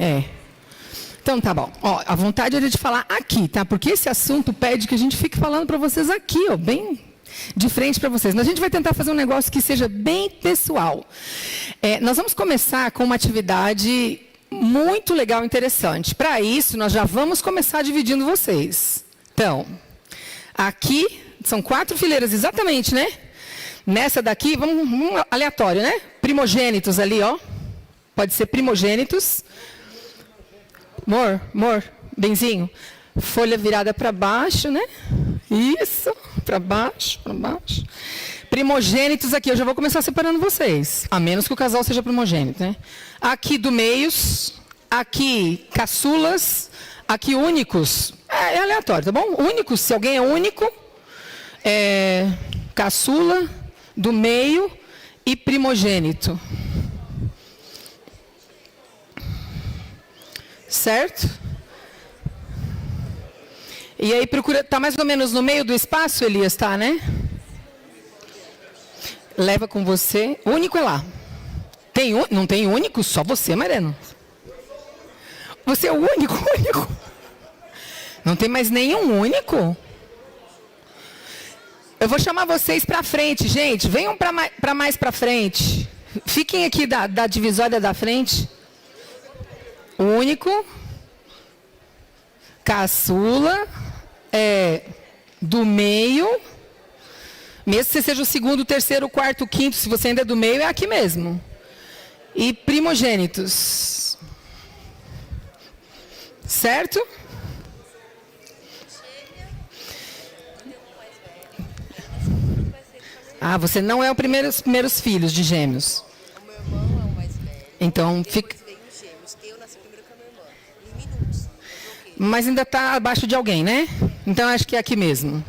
É. Então, tá bom. Ó, a vontade era de falar aqui, tá? Porque esse assunto pede que a gente fique falando para vocês aqui, ó, bem de frente para vocês. Mas a gente vai tentar fazer um negócio que seja bem pessoal. Nós vamos começar com uma atividade muito legal e interessante. Para isso, nós já vamos começar dividindo vocês. Então, aqui são 4 fileiras exatamente, né? Nessa daqui, vamos aleatório, né? Primogênitos ali, ó. Pode ser primogênitos. Amor, benzinho. Folha virada para baixo, né? Isso, para baixo, para baixo. Primogênitos aqui, eu já vou começar separando vocês. A menos que o casal seja primogênito, né? Aqui do meios, aqui caçulas, aqui únicos. É aleatório, tá bom? Únicos, se alguém é único, caçula, do meio e primogênito. Certo? E aí procura, tá mais ou menos no meio do espaço, Elias, tá, né? Leva com você. O único é lá. Não tem único? Só você, Mariano. Você é o único. Não tem mais nenhum único? Eu vou chamar vocês para frente, gente. Venham para mais para frente. Fiquem aqui da divisória da frente. Único, caçula, do meio, mesmo que você seja o segundo, o terceiro, o quarto, o quinto, se você ainda é do meio, é aqui mesmo. E primogênitos. Certo? Ah, você não é os primeiros filhos de gêmeos. O meu irmão é o mais velho. Então, fica... Mas ainda está abaixo de alguém, né? Então, acho que é aqui mesmo.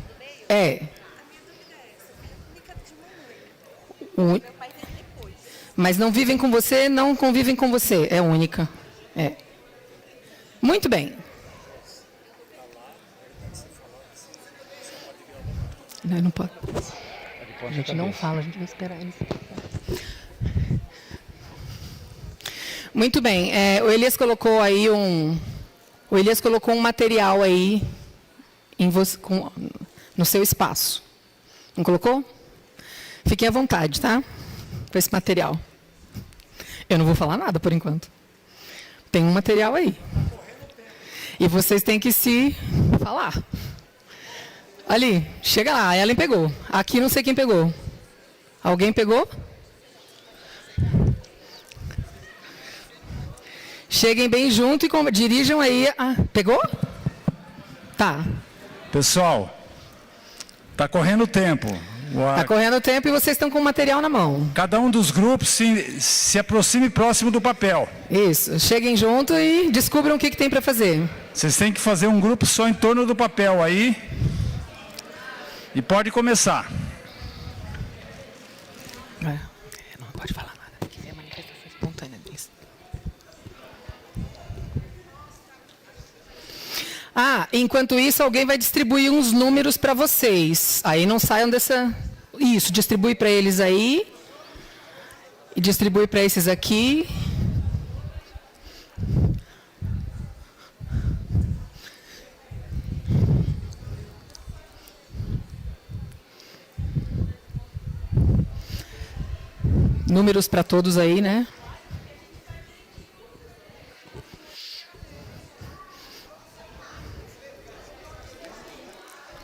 Mas não vivem com você, não convivem com você. É única. Muito bem. Não pode. A gente não fala, a gente vai esperar eles. Muito bem. O Elias colocou aí um material aí no seu espaço. Não colocou? Fiquem à vontade, tá? Com esse material. Eu não vou falar nada por enquanto. Tem um material aí. E vocês têm que se falar. Ali, chega lá, a Ellen pegou. Aqui não sei quem pegou. Alguém pegou? Cheguem bem junto e dirijam aí. Pegou? Tá. Pessoal, está correndo o tempo. Está correndo o tempo e vocês estão com o material na mão. Cada um dos grupos se aproxime próximo do papel. Isso. Cheguem junto e descubram o que tem para fazer. Vocês têm que fazer um grupo só em torno do papel aí. E pode começar. Não pode falar nada. Aqui é manifestação espontânea disso. Enquanto isso, alguém vai distribuir uns números para vocês. Aí não saiam dessa... Isso, distribui para eles aí. E distribui para esses aqui. Números para todos aí, né?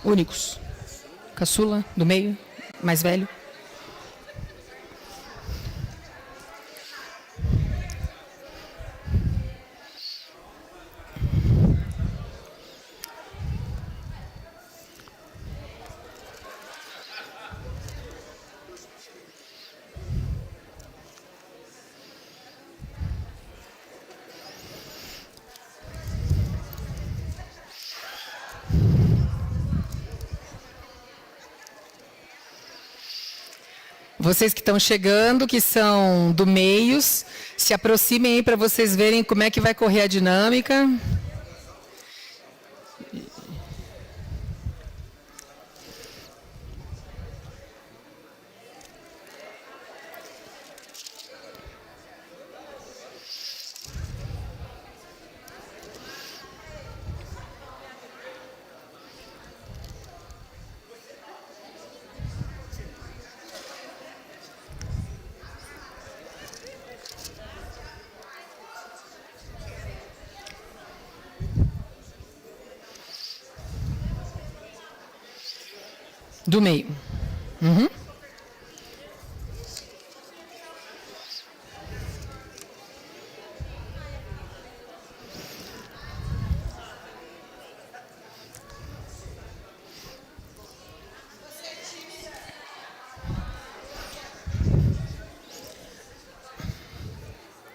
Únicos. Caçula, do meio, mais velho. Vocês que estão chegando, que são do meios, se aproximem aí para vocês verem como é que vai correr a dinâmica. Do meio. Uhum.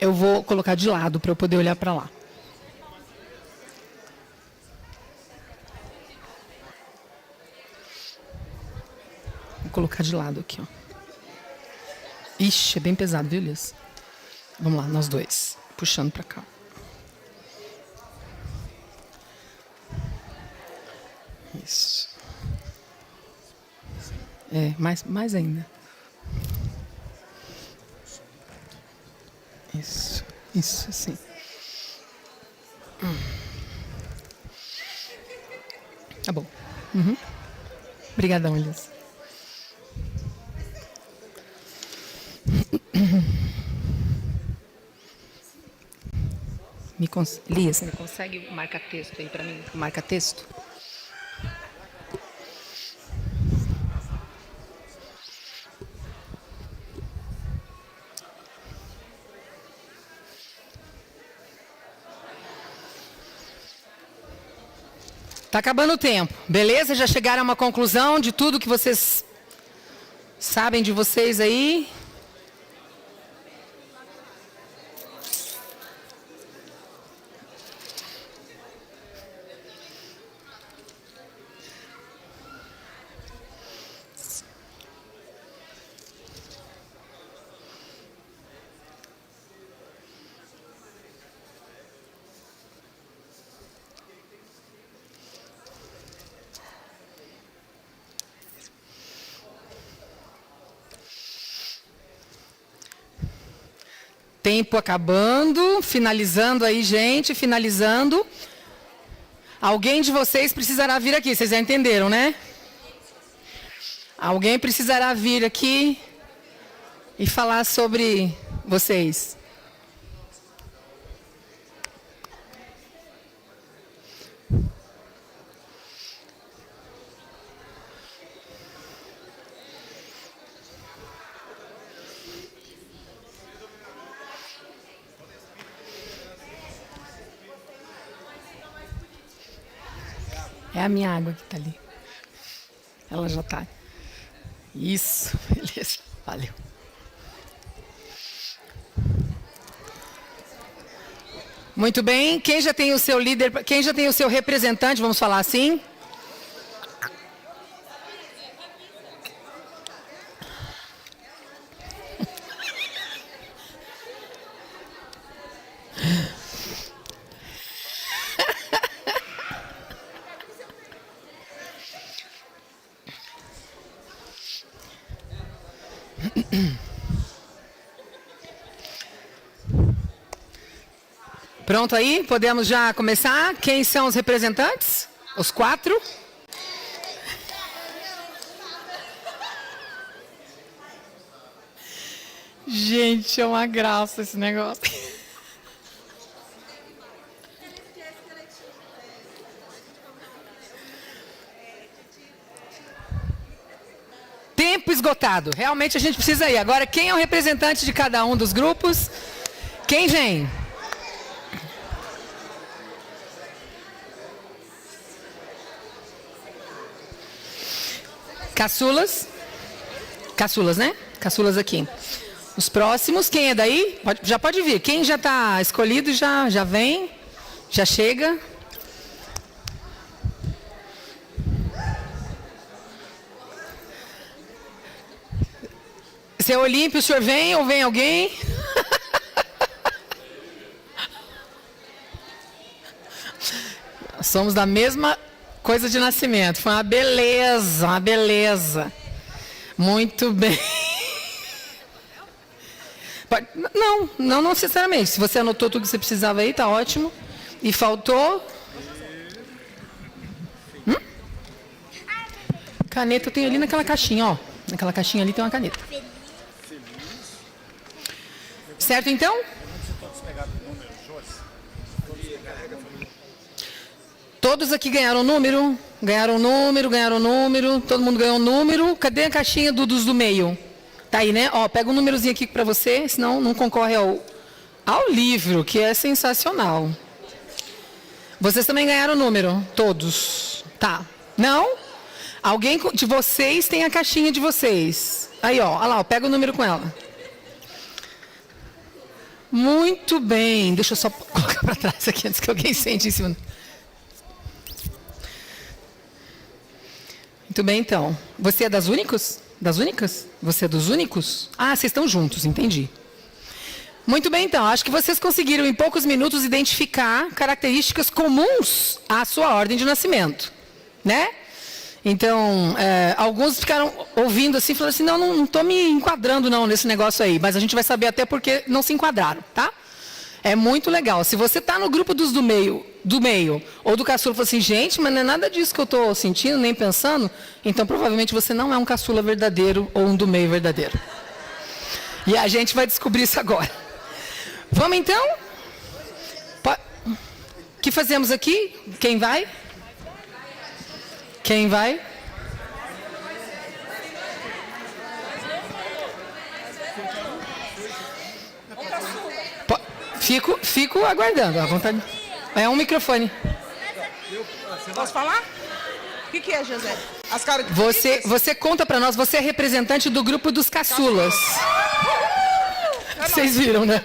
Eu vou colocar de lado para eu poder olhar para lá. Vou colocar de lado aqui, ó. Ixi, é bem pesado, viu, Liz? Vamos lá, nós dois. Puxando para cá. Isso. É, mais ainda. Isso, sim. Tá bom. Uhum. Obrigadão, Elias. Elias, você consegue marcar texto aí para mim? Marca texto? Está acabando o tempo, beleza? Já chegaram a uma conclusão de tudo que vocês sabem de vocês aí? Tempo acabando, finalizando aí, gente, finalizando. Alguém de vocês precisará vir aqui, vocês já entenderam, né? Alguém precisará vir aqui e falar sobre vocês. É a minha água que está ali. Ela já está. Isso, beleza. Valeu. Muito bem. Quem já tem o seu líder, quem já tem o seu representante, vamos falar assim? Pronto aí? Podemos já começar? Quem são os representantes? Os 4? Gente, é uma graça esse negócio. Tempo esgotado. Realmente a gente precisa ir. Agora, quem é o representante de cada um dos grupos? Quem vem? Caçulas. Caçulas, né? Caçulas aqui. Os próximos, quem é daí? Já pode vir. Quem já está escolhido, já vem. Já chega. Seu Olímpio, o senhor vem ou vem alguém? Somos da mesma coisa de nascimento. Foi uma beleza, uma beleza. Muito bem. Não necessariamente. Se você anotou tudo que você precisava aí, tá ótimo. E faltou... Caneta eu tenho ali naquela caixinha, ó. Naquela caixinha ali tem uma caneta. Certo, então? Todos aqui ganharam número? Ganharam número. Todo mundo ganhou um número. Cadê a caixinha dos do meio? Tá aí, né? Ó, pega um númerozinho aqui para você, senão não concorre ao livro, que é sensacional. Vocês também ganharam número? Todos. Tá. Não? Alguém de vocês tem a caixinha de vocês. Aí, ó. Olha lá, ó, pega o número com ela. Muito bem. Deixa eu só colocar para trás aqui antes que alguém sente em cima. Muito bem, então. Você é das únicos? Das únicas? Você é dos únicos? Ah, vocês estão juntos, entendi. Muito bem, então. Acho que vocês conseguiram, em poucos minutos, identificar características comuns à sua ordem de nascimento. Né? Então, alguns ficaram ouvindo assim, falando assim, não estou me enquadrando não nesse negócio aí. Mas a gente vai saber até porque não se enquadraram, tá? É muito legal. Se você está no grupo dos do meio, ou do caçula, fala assim, gente, mas não é nada disso que eu estou sentindo, nem pensando, então provavelmente você não é um caçula verdadeiro ou um do meio verdadeiro. E a gente vai descobrir isso agora. Vamos então? O que fazemos aqui? Quem vai? Quem vai? Fico aguardando, à vontade. É um microfone. Posso falar? O que é, José? As Você conta para nós, você é representante do grupo dos caçulas. Vocês viram, né?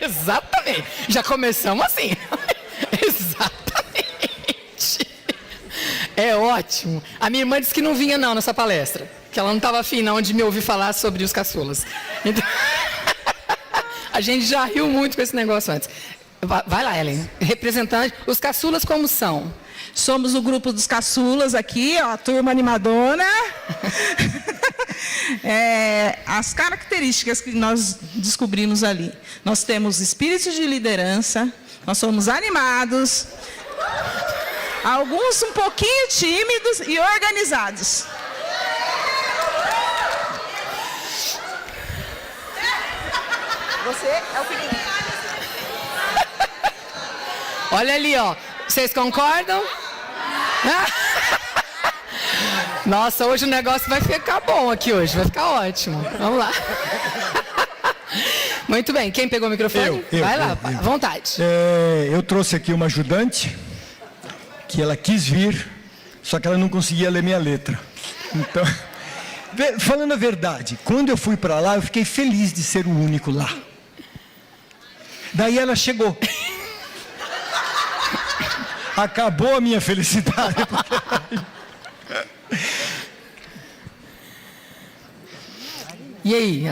Exatamente. Já começamos assim. Exatamente. É ótimo. A minha irmã disse que não vinha não nessa palestra. Que ela não estava afim não de me ouvir falar sobre os caçulas. Então... A gente já riu muito com esse negócio antes. Vai lá, Ellen. Representante, os caçulas como são? Somos o grupo dos caçulas aqui, ó, a turma animadona. As características que nós descobrimos ali. Nós temos espírito de liderança, nós somos animados, alguns um pouquinho tímidos e organizados. Você é o pequenininho. Olha ali, ó. Vocês concordam? Nossa, hoje o negócio vai ficar bom aqui hoje. Vai ficar ótimo. Vamos lá. Muito bem. Quem pegou o microfone? Vai lá, à vontade. Eu trouxe aqui uma ajudante que ela quis vir, só que ela não conseguia ler minha letra. Então, falando a verdade, quando eu fui para lá, eu fiquei feliz de ser o único lá. Daí ela chegou. Acabou a minha felicidade. E aí?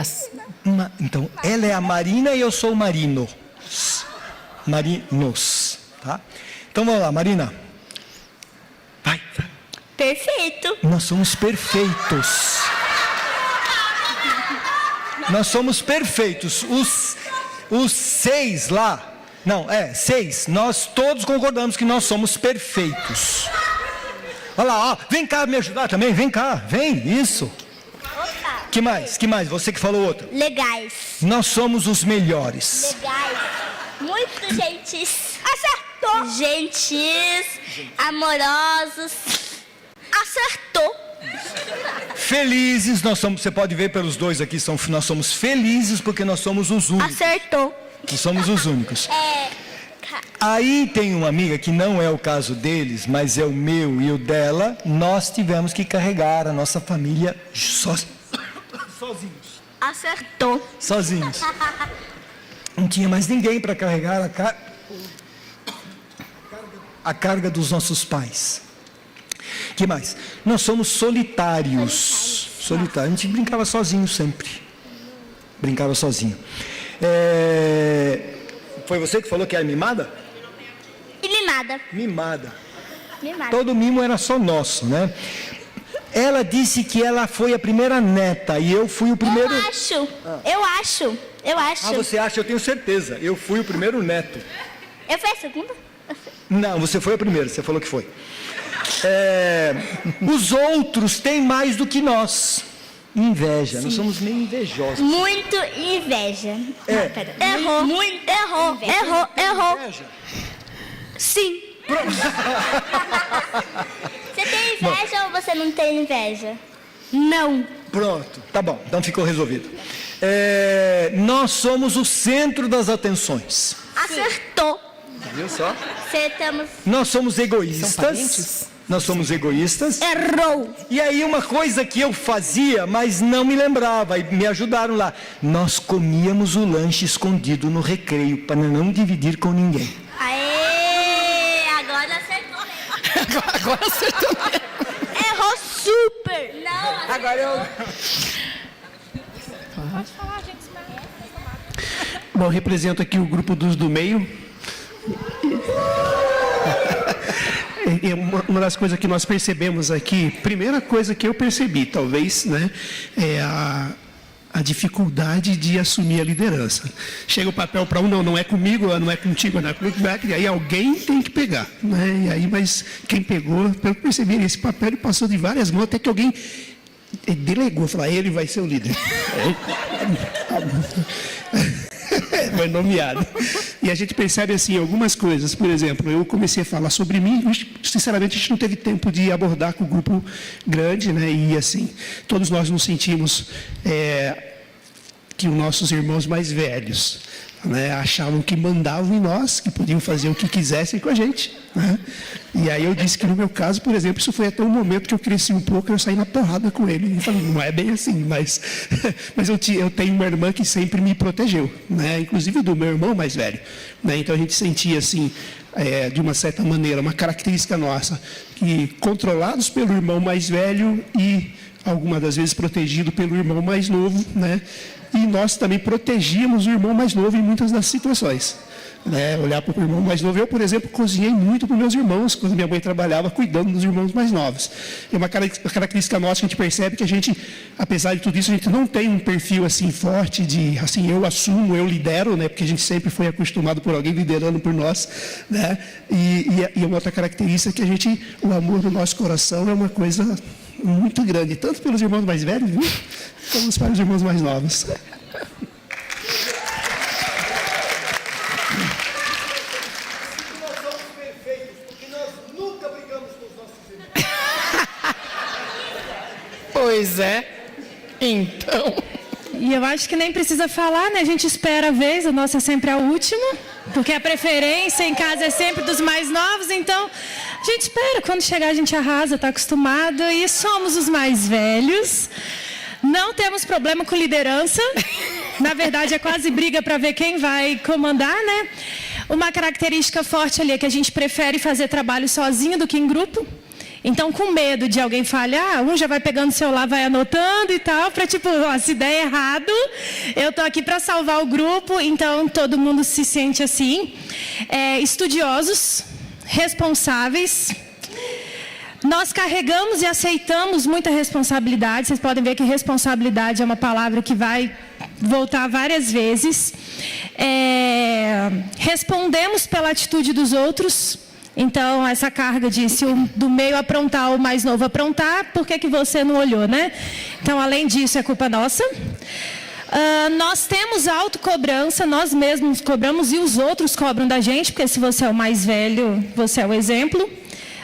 Então, ela é a Marina e eu sou o Marino. Marinos, tá? Então vamos lá, Marina. Vai. Perfeito. Nós somos perfeitos. Nós somos perfeitos. Os 6 lá, não, 6, nós todos concordamos que nós somos perfeitos. Olha lá, ó, vem cá me ajudar também, vem cá, vem, isso. Opa. Que mais? Você que falou outro. Legais. Nós somos os melhores. Legais. Muito gentis. Acertou. Gentis, amorosos. Acertou. Felizes, você pode ver pelos dois aqui, nós somos felizes porque nós somos os únicos. Acertou. Nós somos os únicos. Aí tem uma amiga que não é o caso deles, mas é o meu e o dela. Nós tivemos que carregar a nossa família sozinhos. Acertou. Sozinhos. Não tinha mais ninguém para carregar a carga dos nossos pais. Que mais? Nós somos solitários. A gente brincava sozinho sempre. Brincava sozinho. Foi você que falou que era mimada? E mimada. Mimada. Mimada. Todo mimo era só nosso, né? Ela disse que ela foi a primeira neta e eu fui o primeiro... Eu acho. Ah, você acha? Eu tenho certeza. Eu fui o primeiro neto. Eu fui a segunda? Não, você foi a primeira, você falou que foi. Os outros têm mais do que nós. Inveja, nós somos meio invejosos. Muito inveja. Errou. Errou. Inveja. Sim. Você tem inveja ou você não tem inveja? Não. Pronto, tá bom, então ficou resolvido. Nós somos o centro das atenções. Acertou. Viu só? Acertamos. Nós somos São egoístas. parentes? Nós somos egoístas. Errou. E aí uma coisa que eu fazia, mas não me lembrava, e me ajudaram lá. Nós comíamos o lanche escondido no recreio, para não dividir com ninguém. Aê, agora acertou. Agora acertou. Errou super. Não, Agora eu... Bom, eu represento aqui o grupo dos do meio. Uma das coisas que nós percebemos aqui, primeira coisa que eu percebi, talvez, né, é a dificuldade de assumir a liderança. Chega o papel para não é comigo, não é contigo, não é comigo, e aí alguém tem que pegar, né? E aí, mas quem pegou, pelo que percebi, esse papel ele passou de várias mãos, até que alguém delegou, falou, ele vai ser o líder. Foi nomeado. E a gente percebe assim algumas coisas. Por exemplo, eu comecei a falar sobre mim, sinceramente a gente não teve tempo de abordar com o grupo grande, né? E assim, todos nós nos sentimos que os nossos irmãos mais velhos, né, achavam que mandavam em nós, que podiam fazer o que quisessem com a gente, né? E aí eu disse que no meu caso, por exemplo, isso foi até um momento que eu cresci um pouco, eu saí na porrada com ele. E falei, não é bem assim, mas eu tenho uma irmã que sempre me protegeu, né? Inclusive do meu irmão mais velho, né? Então a gente sentia assim, de uma certa maneira, uma característica nossa, que controlados pelo irmão mais velho e algumas das vezes protegido pelo irmão mais novo, né? E nós também protegíamos o irmão mais novo em muitas das situações, né? Olhar para o irmão mais novo. Eu, por exemplo, cozinhei muito para os meus irmãos, quando minha mãe trabalhava cuidando dos irmãos mais novos. É uma característica nossa que a gente percebe que a gente, apesar de tudo isso, a gente não tem um perfil assim forte de, assim, eu assumo, eu lidero, né? Porque a gente sempre foi acostumado por alguém liderando por nós, né? E uma outra característica é que o amor do nosso coração é uma coisa muito grande, tanto pelos irmãos mais velhos, viu? Como para os irmãos mais novos. Pois é. Então... E eu acho que nem precisa falar, né? A gente espera a vez, o nosso é sempre a última, porque a preferência em casa é sempre dos mais novos, então a gente espera, quando chegar a gente arrasa, está acostumado, e somos os mais velhos. Não temos problema com liderança, na verdade é quase briga para ver quem vai comandar, né? Uma característica forte ali é que a gente prefere fazer trabalho sozinho do que em grupo. Então, com medo de alguém falhar, um já vai pegando o celular, vai anotando e tal, para tipo, ó, se der errado, eu estou aqui para salvar o grupo, então todo mundo se sente assim. Estudiosos, responsáveis. Nós carregamos e aceitamos muita responsabilidade. Vocês podem ver que responsabilidade é uma palavra que vai voltar várias vezes. Respondemos pela atitude dos outros. Então, essa carga de se o do meio aprontar, o mais novo aprontar, por que você não olhou, né? Então, além disso, é culpa nossa. Nós temos autocobrança, nós mesmos cobramos e os outros cobram da gente, porque se você é o mais velho, você é o exemplo.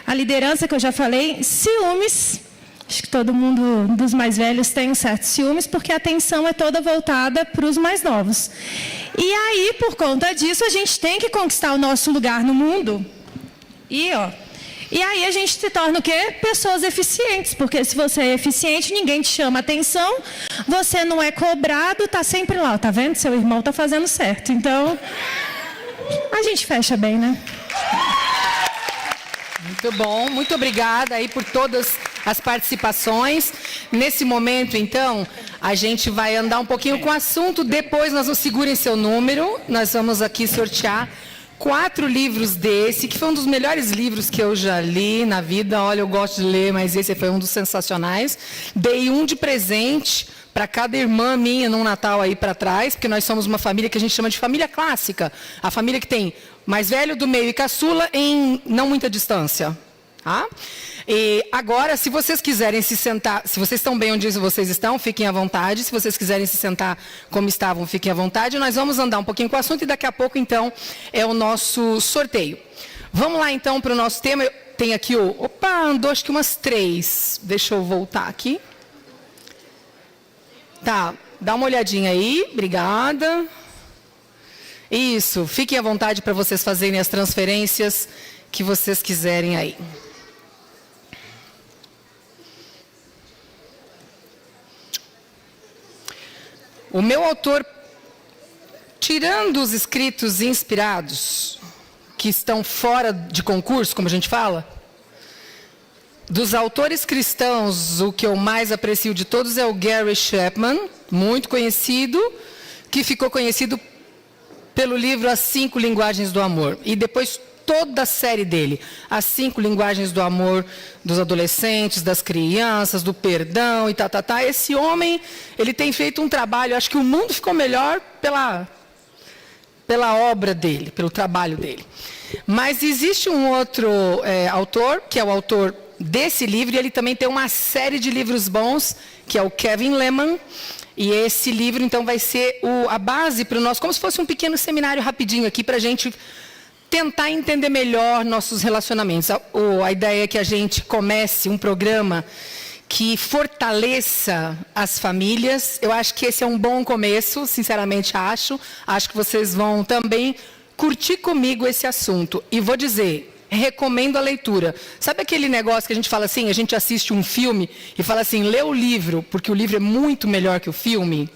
A liderança, que eu já falei, ciúmes. Acho que todo mundo dos mais velhos tem um certo ciúmes, porque a atenção é toda voltada para os mais novos. E aí, por conta disso, a gente tem que conquistar o nosso lugar no mundo. E aí a gente se torna o quê? Pessoas eficientes, porque se você é eficiente, ninguém te chama atenção, você não é cobrado, está sempre lá, tá vendo? Seu irmão está fazendo certo. Então, a gente fecha bem, né? Muito bom, muito obrigada aí por todas as participações. Nesse momento, então, a gente vai andar um pouquinho com o assunto, depois nós segurem seu número, nós vamos aqui sortear 4 livros desse, que foi um dos melhores livros que eu já li na vida. Olha, eu gosto de ler, mas esse foi um dos sensacionais. Dei um de presente para cada irmã minha num Natal aí para trás, porque nós somos uma família que a gente chama de família clássica. A família que tem mais velho, do meio e caçula em não muita distância. Tá? E agora, se vocês quiserem se sentar, se vocês estão bem onde vocês estão, fiquem à vontade. Se vocês quiserem se sentar como estavam, fiquem à vontade. Nós vamos andar um pouquinho com o assunto e daqui a pouco, então, é o nosso sorteio. Vamos lá, então, para o nosso tema. Tem aqui o... Opa, andou acho que umas 3. Deixa eu voltar aqui. Tá, dá uma olhadinha aí. Obrigada. Isso, fiquem à vontade para vocês fazerem as transferências que vocês quiserem aí. O meu autor, tirando os escritos inspirados, que estão fora de concurso, como a gente fala, dos autores cristãos, o que eu mais aprecio de todos é o Gary Chapman, muito conhecido, que ficou conhecido pelo livro As 5 Linguagens do Amor. E depois toda a série dele, As 5 Linguagens do Amor dos adolescentes, das crianças, do perdão e tá. Esse homem, ele tem feito um trabalho, acho que o mundo ficou melhor pela obra dele, pelo trabalho dele. Mas existe um outro autor, que é o autor desse livro, e ele também tem uma série de livros bons, que é o Kevin Leman. E esse livro, então, vai ser a base para o nosso, como se fosse um pequeno seminário rapidinho aqui, para a gente tentar entender melhor nossos relacionamentos. A ideia é que a gente comece um programa que fortaleça as famílias. Eu acho que esse é um bom começo, sinceramente acho. Acho que vocês vão também curtir comigo esse assunto. E vou dizer, recomendo a leitura. Sabe aquele negócio que a gente fala assim, a gente assiste um filme e fala assim, lê o livro, porque o livro é muito melhor que o filme?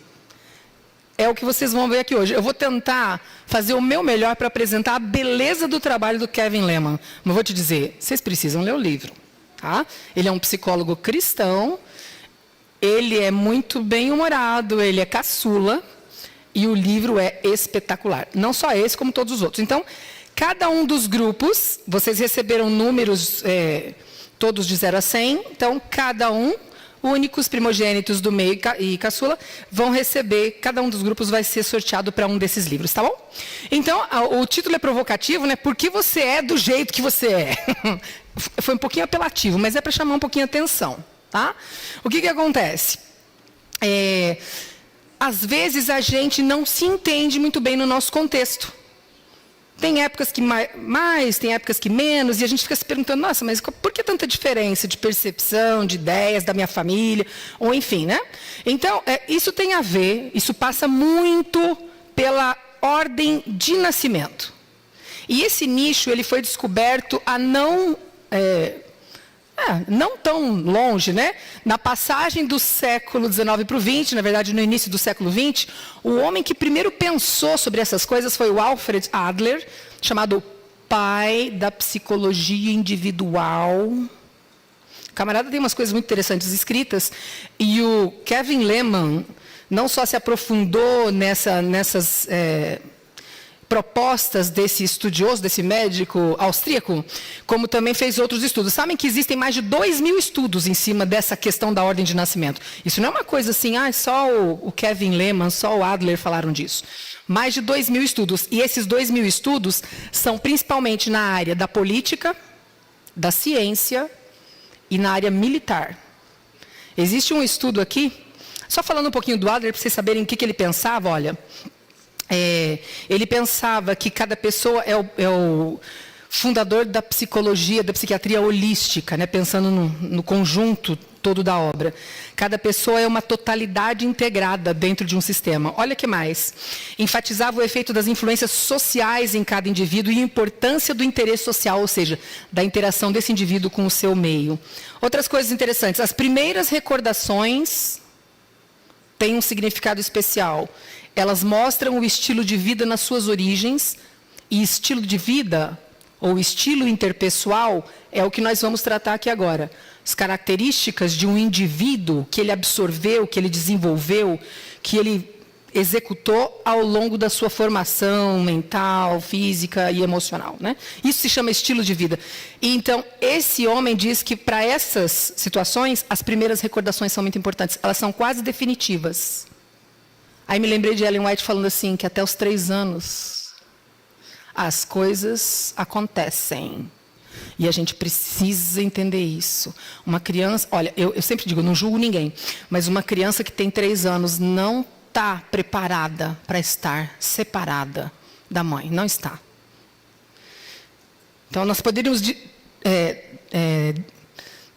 É o que vocês vão ver aqui hoje. Eu vou tentar fazer o meu melhor para apresentar a beleza do trabalho do Kevin Leman. Mas vou te dizer, vocês precisam ler o livro. Tá? Ele é um psicólogo cristão, ele é muito bem-humorado, ele é caçula, e o livro é espetacular. Não só esse, como todos os outros. Então, cada um dos grupos, vocês receberam números todos de 0 a 100, então cada um, únicos, primogênitos do meio e caçula, vão receber, cada um dos grupos vai ser sorteado para um desses livros, tá bom? Então, o título é provocativo, né? Por que você é do jeito que você é? Foi um pouquinho apelativo, mas é para chamar um pouquinho a atenção, tá? O que acontece? Às vezes a gente não se entende muito bem no nosso contexto. Tem épocas que mais, tem épocas que menos, e a gente fica se perguntando, nossa, mas por que tanta diferença de percepção, de ideias da minha família, ou enfim, né? Então, isso tem a ver, isso passa muito pela ordem de nascimento. E esse nicho, ele foi descoberto há não tão longe, né? Na passagem do século XIX para o XX, na verdade, no início do século XX, o homem que primeiro pensou sobre essas coisas foi o Alfred Adler, chamado pai da psicologia individual. O camarada tem umas coisas muito interessantes escritas, e o Kevin Leman não só se aprofundou nessas propostas desse estudioso, desse médico austríaco, como também fez outros estudos. Sabem que existem mais de 2.000 estudos em cima dessa questão da ordem de nascimento. Isso não é uma coisa assim, só o Kevin Leman, só o Adler falaram disso. Mais de 2.000 estudos. E esses 2.000 estudos são principalmente na área da política, da ciência e na área militar. Existe um estudo aqui, só falando um pouquinho do Adler, para vocês saberem o que ele pensava, olha... ele pensava que cada pessoa é o fundador da psicologia, da psiquiatria holística, né? Pensando no conjunto todo da obra. Cada pessoa é uma totalidade integrada dentro de um sistema. Olha que mais. Enfatizava o efeito das influências sociais em cada indivíduo e a importância do interesse social, ou seja, da interação desse indivíduo com o seu meio. Outras coisas interessantes. As primeiras recordações têm um significado especial. Elas mostram o estilo de vida nas suas origens, e estilo de vida, ou estilo interpessoal, é o que nós vamos tratar aqui agora. As características de um indivíduo que ele absorveu, que ele desenvolveu, que ele executou ao longo da sua formação mental, física e emocional, né? Isso se chama estilo de vida. E, então, esse homem diz que, para essas situações, as primeiras recordações são muito importantes. Elas são quase definitivas. Aí me lembrei de Ellen White falando assim, que até os 3 anos as coisas acontecem. E a gente precisa entender isso. Uma criança, olha, eu sempre digo, não julgo ninguém, mas uma criança que tem 3 anos não está preparada para estar separada da mãe. Não está. Então, nós poderíamos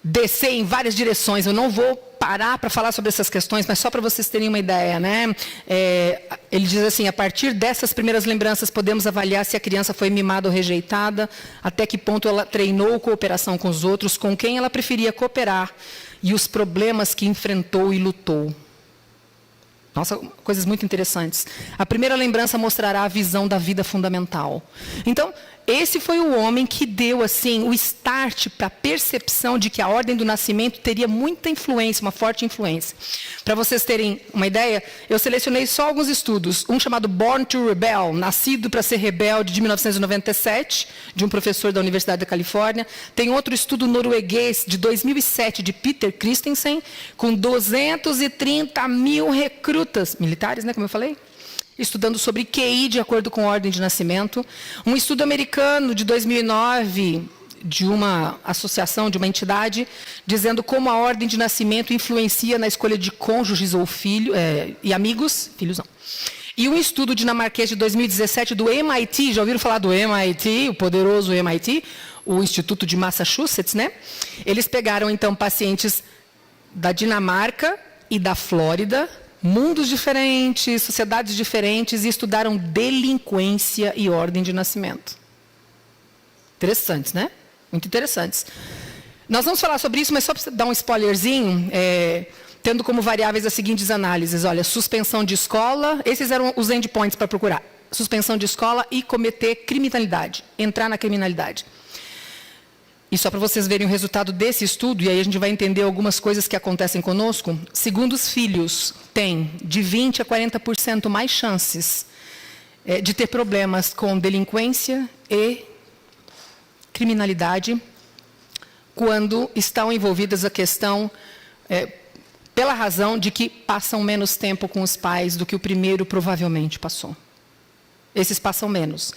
descer em várias direções. Eu não vou parar para falar sobre essas questões, mas só para vocês terem uma ideia, né? Ele diz assim: a partir dessas primeiras lembranças, podemos avaliar se a criança foi mimada ou rejeitada, até que ponto ela treinou cooperação com os outros, com quem ela preferia cooperar e os problemas que enfrentou e lutou. Nossa, coisas muito interessantes. A primeira lembrança mostrará a visão da vida fundamental. Então, esse foi o homem que deu assim o start para a percepção de que a ordem do nascimento teria muita influência, uma forte influência. Para vocês terem uma ideia, eu selecionei só alguns estudos. Um chamado Born to Rebel, Nascido para ser Rebelde, de 1997, de um professor da Universidade da Califórnia. Tem outro estudo norueguês, de 2007, de Peter Christensen, com 230 mil recrutas militares, né, como eu falei? Estudando sobre QI de acordo com a ordem de nascimento. Um estudo americano de 2009, de uma associação, de uma entidade, dizendo como a ordem de nascimento influencia na escolha de cônjuges ou filhos, e amigos, filhos não. E um estudo dinamarquês de 2017 do MIT, já ouviram falar do MIT, o poderoso MIT, o Instituto de Massachusetts, né? Eles pegaram, então, pacientes da Dinamarca e da Flórida, mundos diferentes, sociedades diferentes, e estudaram delinquência e ordem de nascimento. Interessantes, né? Muito interessantes. Nós vamos falar sobre isso, mas só para dar um spoilerzinho, tendo como variáveis as seguintes análises. Olha, suspensão de escola, esses eram os endpoints para procurar. Suspensão de escola e cometer criminalidade, entrar na criminalidade. E só para vocês verem o resultado desse estudo, e aí a gente vai entender algumas coisas que acontecem conosco, segundo os filhos, têm de 20% a 40% mais chances de ter problemas com delinquência e criminalidade quando estão envolvidas a questão, pela razão de que passam menos tempo com os pais do que o primeiro provavelmente passou. Esses passam menos.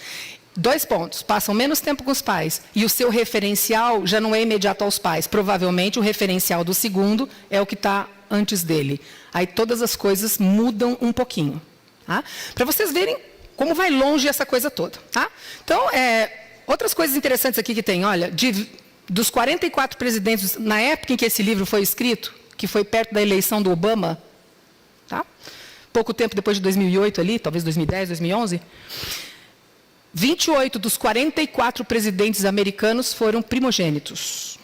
2 pontos, passam menos tempo com os pais e o seu referencial já não é imediato aos pais. Provavelmente o referencial do segundo é o que está antes dele. Aí todas as coisas mudam um pouquinho. Tá? Para vocês verem como vai longe essa coisa toda. Tá? Então, outras coisas interessantes aqui que tem, olha, dos 44 presidentes, na época em que esse livro foi escrito, que foi perto da eleição do Obama, tá? Pouco tempo depois de 2008 ali, talvez 2010, 2011... 28 dos 44 presidentes americanos foram primogênitos.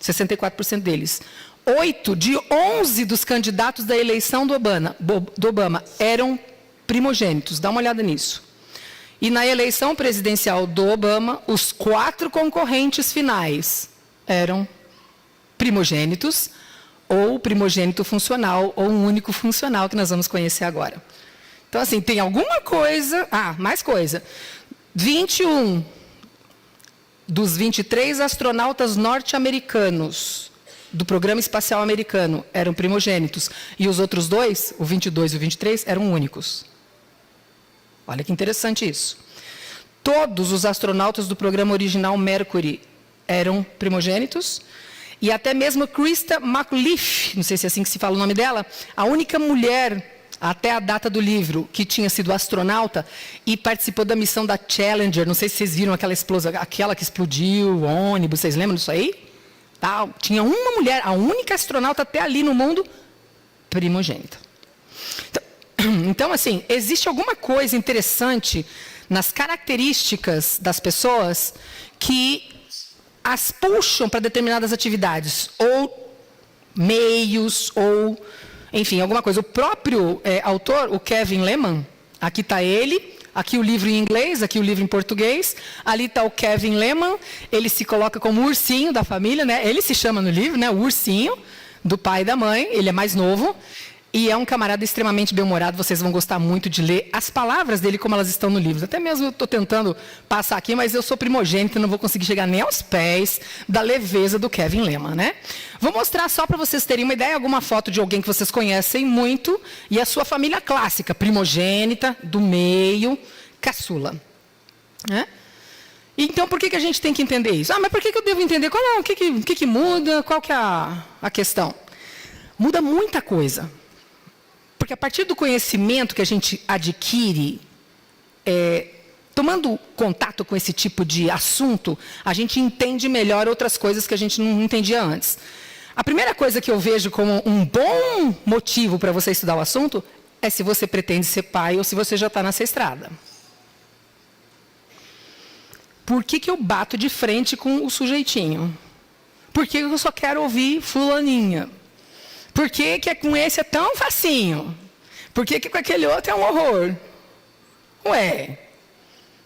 64% deles. 8 de 11 dos candidatos da eleição do Obama eram primogênitos. Dá uma olhada nisso. E na eleição presidencial do Obama, os 4 concorrentes finais eram primogênitos, ou primogênito funcional, ou um único funcional, que nós vamos conhecer agora. Então, assim, tem alguma coisa... mais coisa. 21 dos 23 astronautas norte-americanos do programa espacial americano eram primogênitos. E os outros 2, o 22 e o 23, eram únicos. Olha que interessante isso. Todos os astronautas do programa original Mercury eram primogênitos. E até mesmo Christa McAuliffe, não sei se é assim que se fala o nome dela, a única mulher... até a data do livro, que tinha sido astronauta e participou da missão da Challenger. Não sei se vocês viram aquela explosão, aquela que explodiu o ônibus, vocês lembram disso aí? Tá, tinha uma mulher, a única astronauta até ali no mundo, primogênita. Então, assim, existe alguma coisa interessante nas características das pessoas que as puxam para determinadas atividades, ou meios, ou... enfim, alguma coisa. O próprio autor, o Kevin Lehman, aqui está ele, aqui o livro em inglês, aqui o livro em português, ali está o Kevin Lehman, ele se coloca como o ursinho da família, né? Ele se chama no livro, né? O ursinho do pai e da mãe, ele é mais novo, e é um camarada extremamente bem-humorado, vocês vão gostar muito de ler as palavras dele como elas estão no livro. Até mesmo eu estou tentando passar aqui, mas eu sou primogênito, não vou conseguir chegar nem aos pés da leveza do Kevin Lehman, né? Vou mostrar só para vocês terem uma ideia, alguma foto de alguém que vocês conhecem muito, e a sua família clássica, primogênita, do meio, caçula. Né? Então, por que a gente tem que entender isso? Mas por que eu devo entender? O que muda? Qual que é a questão? Muda muita coisa. Porque a partir do conhecimento que a gente adquire, tomando contato com esse tipo de assunto, a gente entende melhor outras coisas que a gente não entendia antes. A primeira coisa que eu vejo como um bom motivo para você estudar o assunto é se você pretende ser pai ou se você já está nessa estrada. Por que eu bato de frente com o sujeitinho? Por que eu só quero ouvir fulaninha? Por que com esse é tão facinho? Por que com aquele outro é um horror? Ué,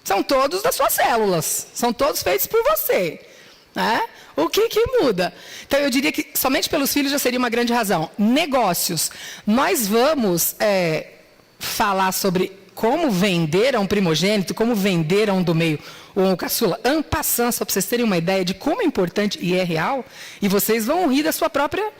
são todos das suas células. São todos feitos por você. Né? O que muda? Então, eu diria que somente pelos filhos já seria uma grande razão. Negócios. Nós vamos falar sobre como vender a um primogênito, como vender a um do meio ou um caçula. En passant, só para vocês terem uma ideia de como é importante e é real, e vocês vão rir da sua própria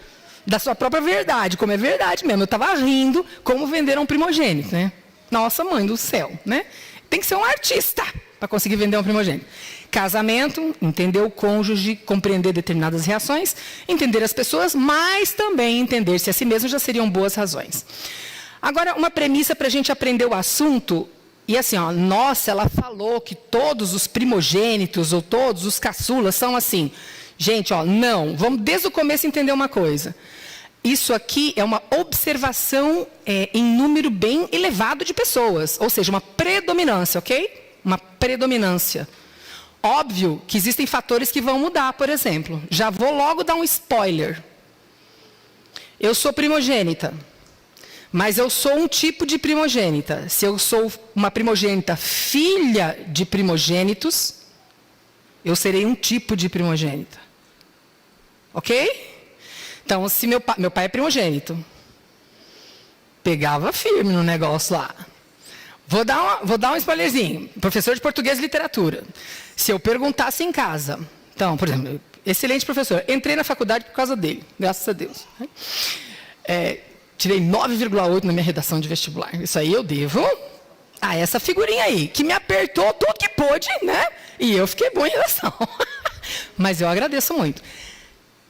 verdade, como é verdade mesmo. Eu estava rindo como vender a um primogênito, né? Nossa, mãe do céu, né? Tem que ser um artista para conseguir vender um primogênito. Casamento, entender o cônjuge, compreender determinadas reações, entender as pessoas, mas também entender-se a si mesmo já seriam boas razões. Agora, uma premissa para a gente aprender o assunto, e assim, ó, nossa, ela falou que todos os primogênitos ou todos os caçulas são assim. Gente, ó, não, vamos desde o começo entender uma coisa. Isso aqui é uma observação em número bem elevado de pessoas, ou seja, uma predominância, ok? Uma predominância. Óbvio que existem fatores que vão mudar, por exemplo. Já vou logo dar um spoiler. Eu sou primogênita, mas eu sou um tipo de primogênita. Se eu sou uma primogênita filha de primogênitos, eu serei um tipo de primogênita. Ok? Então, se meu pai é primogênito, pegava firme no negócio lá. Vou dar um spoilerzinho. Professor de português e literatura. Se eu perguntasse em casa, então, por exemplo, excelente professor, entrei na faculdade por causa dele, graças a Deus. Tirei 9,8 na minha redação de vestibular. Isso aí eu devo a essa figurinha aí, que me apertou tudo que pôde, né? E eu fiquei bom em redação. Mas eu agradeço muito.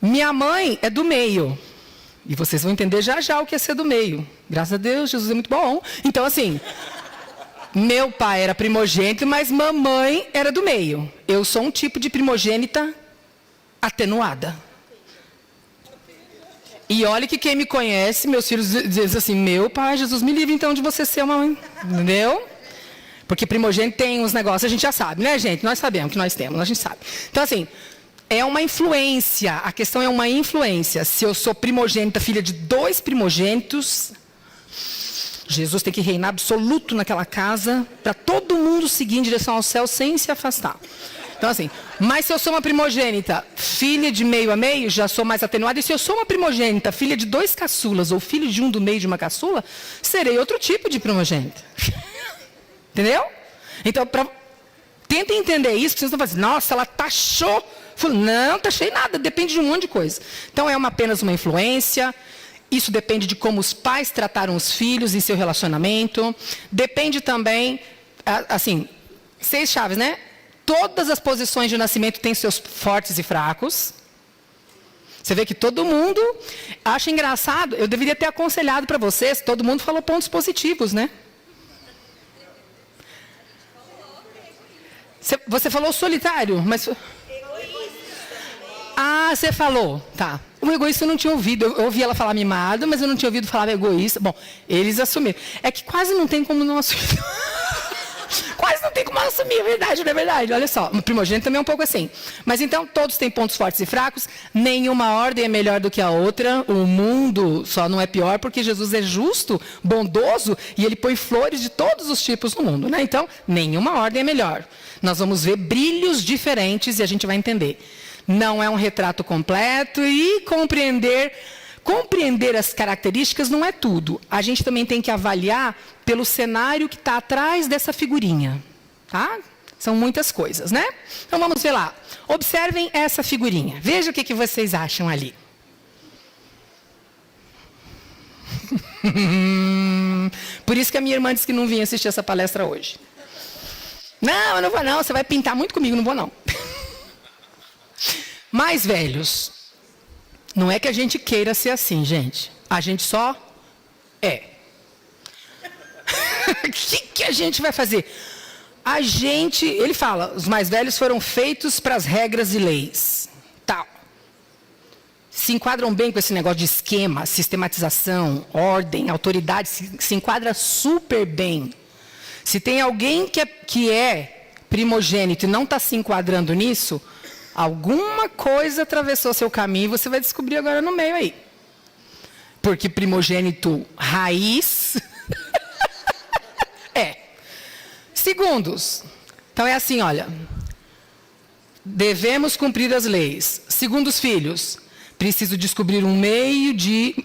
Minha mãe é do meio. E vocês vão entender já o que é ser do meio. Graças a Deus, Jesus é muito bom. Então, assim, meu pai era primogênito, mas mamãe era do meio. Eu sou um tipo de primogênita atenuada. E olha que quem me conhece, meus filhos dizem assim, meu pai, Jesus me livre então de você ser uma mãe. Entendeu? Porque primogênito tem uns negócios, a gente já sabe, né, gente? Nós sabemos que nós temos, a gente sabe. Então, assim, é uma influência, a questão é uma influência. Se eu sou primogênita, filha de 2 primogênitos, Jesus tem que reinar absoluto naquela casa, para todo mundo seguir em direção ao céu sem se afastar. Então, assim, mas se eu sou uma primogênita, filha de meio a meio, já sou mais atenuada. E se eu sou uma primogênita, filha de 2 caçulas, ou filho de um do meio de uma caçula, serei outro tipo de primogênita. Entendeu? Então, tentem entender isso, porque vocês estão falando, nossa, ela taxou. Não, taxei nada, depende de um monte de coisa. Então, é apenas uma influência. Isso depende de como os pais trataram os filhos em seu relacionamento. Depende também, assim, 6 chaves, né? Todas as posições de nascimento têm seus fortes e fracos. Você vê que todo mundo acha engraçado. Eu deveria ter aconselhado para vocês, todo mundo falou pontos positivos, né? Você falou solitário, mas... Ah, você falou, tá. O egoísta eu não tinha ouvido. Eu ouvi ela falar mimado, mas eu não tinha ouvido falar egoísta. Bom, eles assumiram. É que quase não tem como não assumir. Quase não tem como assumir, é verdade, não é verdade? Olha só, o primogênito também é um pouco assim. Mas então, todos têm pontos fortes e fracos. Nenhuma ordem é melhor do que a outra. O mundo só não é pior porque Jesus é justo, bondoso, e ele põe flores de todos os tipos no mundo, né? Então, nenhuma ordem é melhor. Nós vamos ver brilhos diferentes e a gente vai entender. Não é um retrato completo e compreender as características não é tudo. A gente também tem que avaliar pelo cenário que está atrás dessa figurinha. Tá? São muitas coisas, né? Então vamos ver lá. Observem essa figurinha. Veja o que vocês acham ali. Por isso que a minha irmã disse que não vinha assistir essa palestra hoje. Não, eu não vou não. Você vai pintar muito comigo, não vou não. Mais velhos. Não é que a gente queira ser assim, gente. A gente só é. O que a gente vai fazer? ele fala, os mais velhos foram feitos para as regras e leis. Tal. Se enquadram bem com esse negócio de esquema, sistematização, ordem, autoridade, se enquadra super bem. Se tem alguém que é primogênito e não está se enquadrando nisso, alguma coisa atravessou seu caminho e você vai descobrir agora no meio aí. Porque primogênito raiz é. Segundos. Então é assim, olha. Devemos cumprir as leis. Segundos filhos. Preciso descobrir um meio de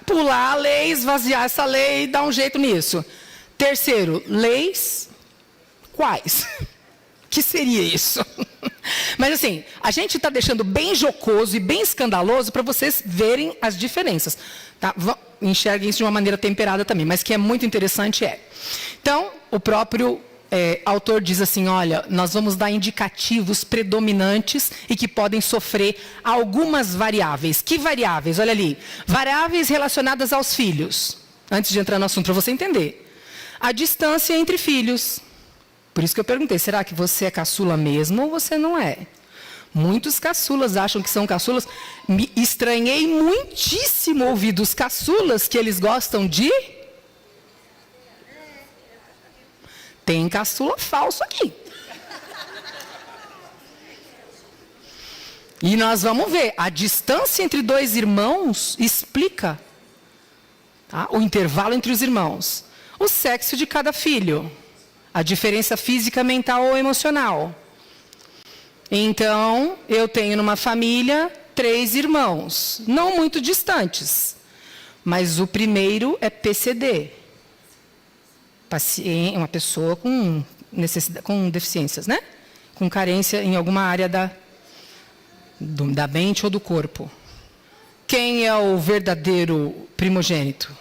pular a lei, esvaziar essa lei e dar um jeito nisso. Terceiro, leis quais? Que seria isso? Mas assim, a gente está deixando bem jocoso e bem escandaloso para vocês verem as diferenças. Tá? Enxerguem isso de uma maneira temperada também, mas que é muito interessante é. Então, o próprio autor diz assim, olha, nós vamos dar indicativos predominantes e que podem sofrer algumas variáveis. Que variáveis? Olha ali. Variáveis relacionadas aos filhos. Antes de entrar no assunto, para você entender. A distância entre filhos. Por isso que eu perguntei, será que você é caçula mesmo ou você não é? Muitos caçulas acham que são caçulas. Me estranhei muitíssimo ouvir dos caçulas que eles gostam de... Tem caçula falso aqui. E nós vamos ver, a distância entre dois irmãos explica o intervalo entre os irmãos. O sexo de cada filho. A diferença física, mental ou emocional. Então, eu tenho numa família 3 irmãos, não muito distantes. Mas o primeiro é PCD. Uma pessoa com deficiências, né? Com carência em alguma área da mente ou do corpo. Quem é o verdadeiro primogênito?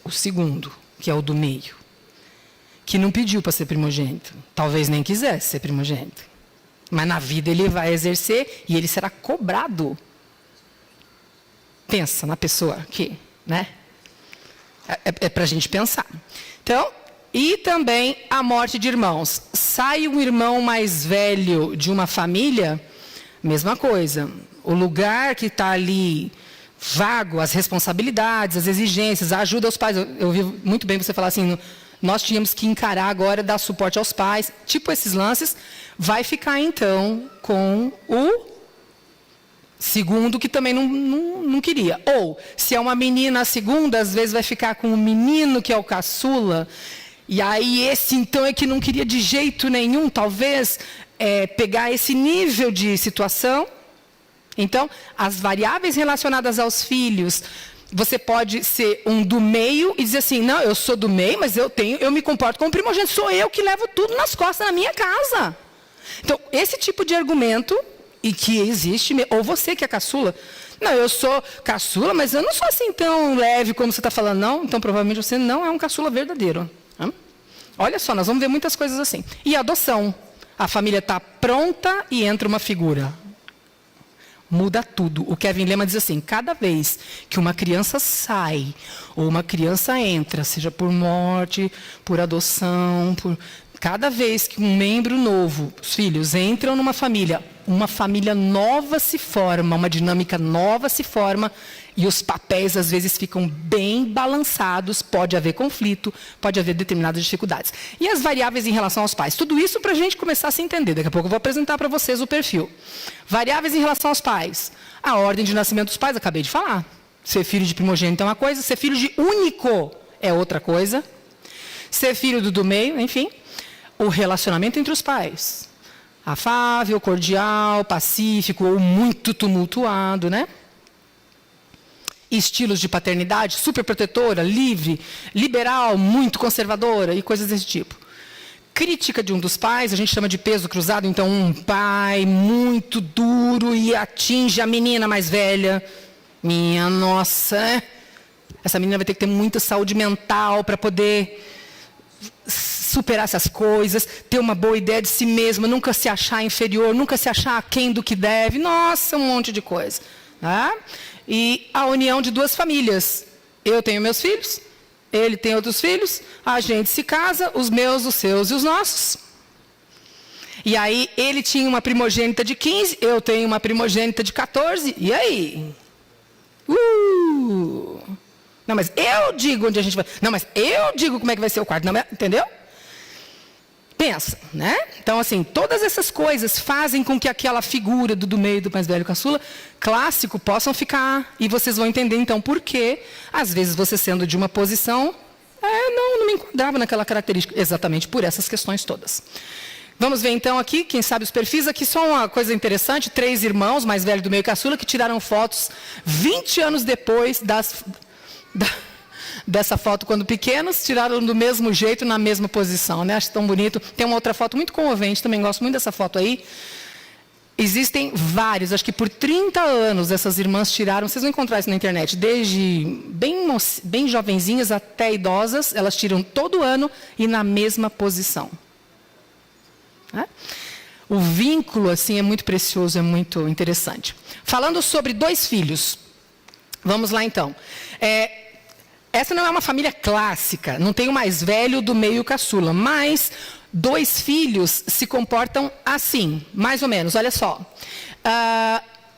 O segundo, que é o do meio. Que não pediu para ser primogênito. Talvez nem quisesse ser primogênito. Mas na vida ele vai exercer e ele será cobrado. Pensa na pessoa aqui, né? É para a gente pensar. Então, e também a morte de irmãos. Sai um irmão mais velho de uma família, mesma coisa. O lugar que está ali vago, as responsabilidades, as exigências, a ajuda aos pais. Eu ouvi muito bem você falar assim, nós tínhamos que encarar agora, dar suporte aos pais. Tipo esses lances, vai ficar então com o segundo que também não queria. Ou, se é uma menina, a segunda, às vezes vai ficar com o menino que é o caçula. E aí esse então é que não queria de jeito nenhum, talvez, pegar esse nível de situação. Então, as variáveis relacionadas aos filhos, você pode ser um do meio e dizer assim, não, eu sou do meio, mas eu me comporto como primogênito, sou eu que levo tudo nas costas na minha casa. Então, esse tipo de argumento, e que existe, ou você que é caçula, não, eu sou caçula, mas eu não sou assim tão leve como você está falando, não, então provavelmente você não é um caçula verdadeiro. Olha só, nós vamos ver muitas coisas assim. E adoção, a família está pronta e entra uma figura. Muda tudo. O Kevin Lema diz assim, cada vez que uma criança sai, ou uma criança entra, seja por morte, por adoção, cada vez que um membro novo, os filhos, entram numa família, uma família nova se forma, uma dinâmica nova se forma, e os papéis às vezes ficam bem balançados, pode haver conflito, pode haver determinadas dificuldades. E as variáveis em relação aos pais? Tudo isso para a gente começar a se entender. Daqui a pouco eu vou apresentar para vocês o perfil. Variáveis em relação aos pais. A ordem de nascimento dos pais, acabei de falar. Ser filho de primogênito é uma coisa, ser filho de único é outra coisa. Ser filho do meio, enfim. O relacionamento entre os pais. Afável, cordial, pacífico ou muito tumultuado, né? Estilos de paternidade, super protetora, livre, liberal, muito conservadora e coisas desse tipo. Crítica de um dos pais, a gente chama de peso cruzado, então um pai muito duro e atinge a menina mais velha. Minha nossa, essa menina vai ter que ter muita saúde mental para poder superar essas coisas, ter uma boa ideia de si mesma, nunca se achar inferior, nunca se achar aquém do que deve. Nossa, um monte de coisa. Tá? E a união de 2 famílias. Eu tenho meus filhos, ele tem outros filhos, a gente se casa, os meus, os seus e os nossos. E aí, ele tinha uma primogênita de 15, eu tenho uma primogênita de 14, e aí? Não, mas eu digo onde a gente vai. Não, mas eu digo como é que vai ser o quarto. Não, entendeu? Pensa, né? Então, assim, todas essas coisas fazem com que aquela figura do meio do mais velho caçula, clássico, possam ficar. E vocês vão entender, então, por que, às vezes, você sendo de uma posição, não me enquadrava naquela característica. Exatamente por essas questões todas. Vamos ver, então, aqui, quem sabe os perfis. Aqui só uma coisa interessante, 3 irmãos, mais velho do meio caçula, que tiraram fotos 20 anos depois dessa foto quando pequenos, tiraram do mesmo jeito, na mesma posição, né? Acho tão bonito. Tem uma outra foto muito comovente, também gosto muito dessa foto aí. Existem vários, acho que por 30 anos essas irmãs tiraram, vocês vão encontrar isso na internet, desde bem jovenzinhas até idosas, elas tiram todo ano e na mesma posição. O vínculo, assim, é muito precioso, é muito interessante. Falando sobre 2 filhos, vamos lá então. Essa não é uma família clássica, não tem o mais velho do meio caçula, mas 2 filhos se comportam assim, mais ou menos, olha só.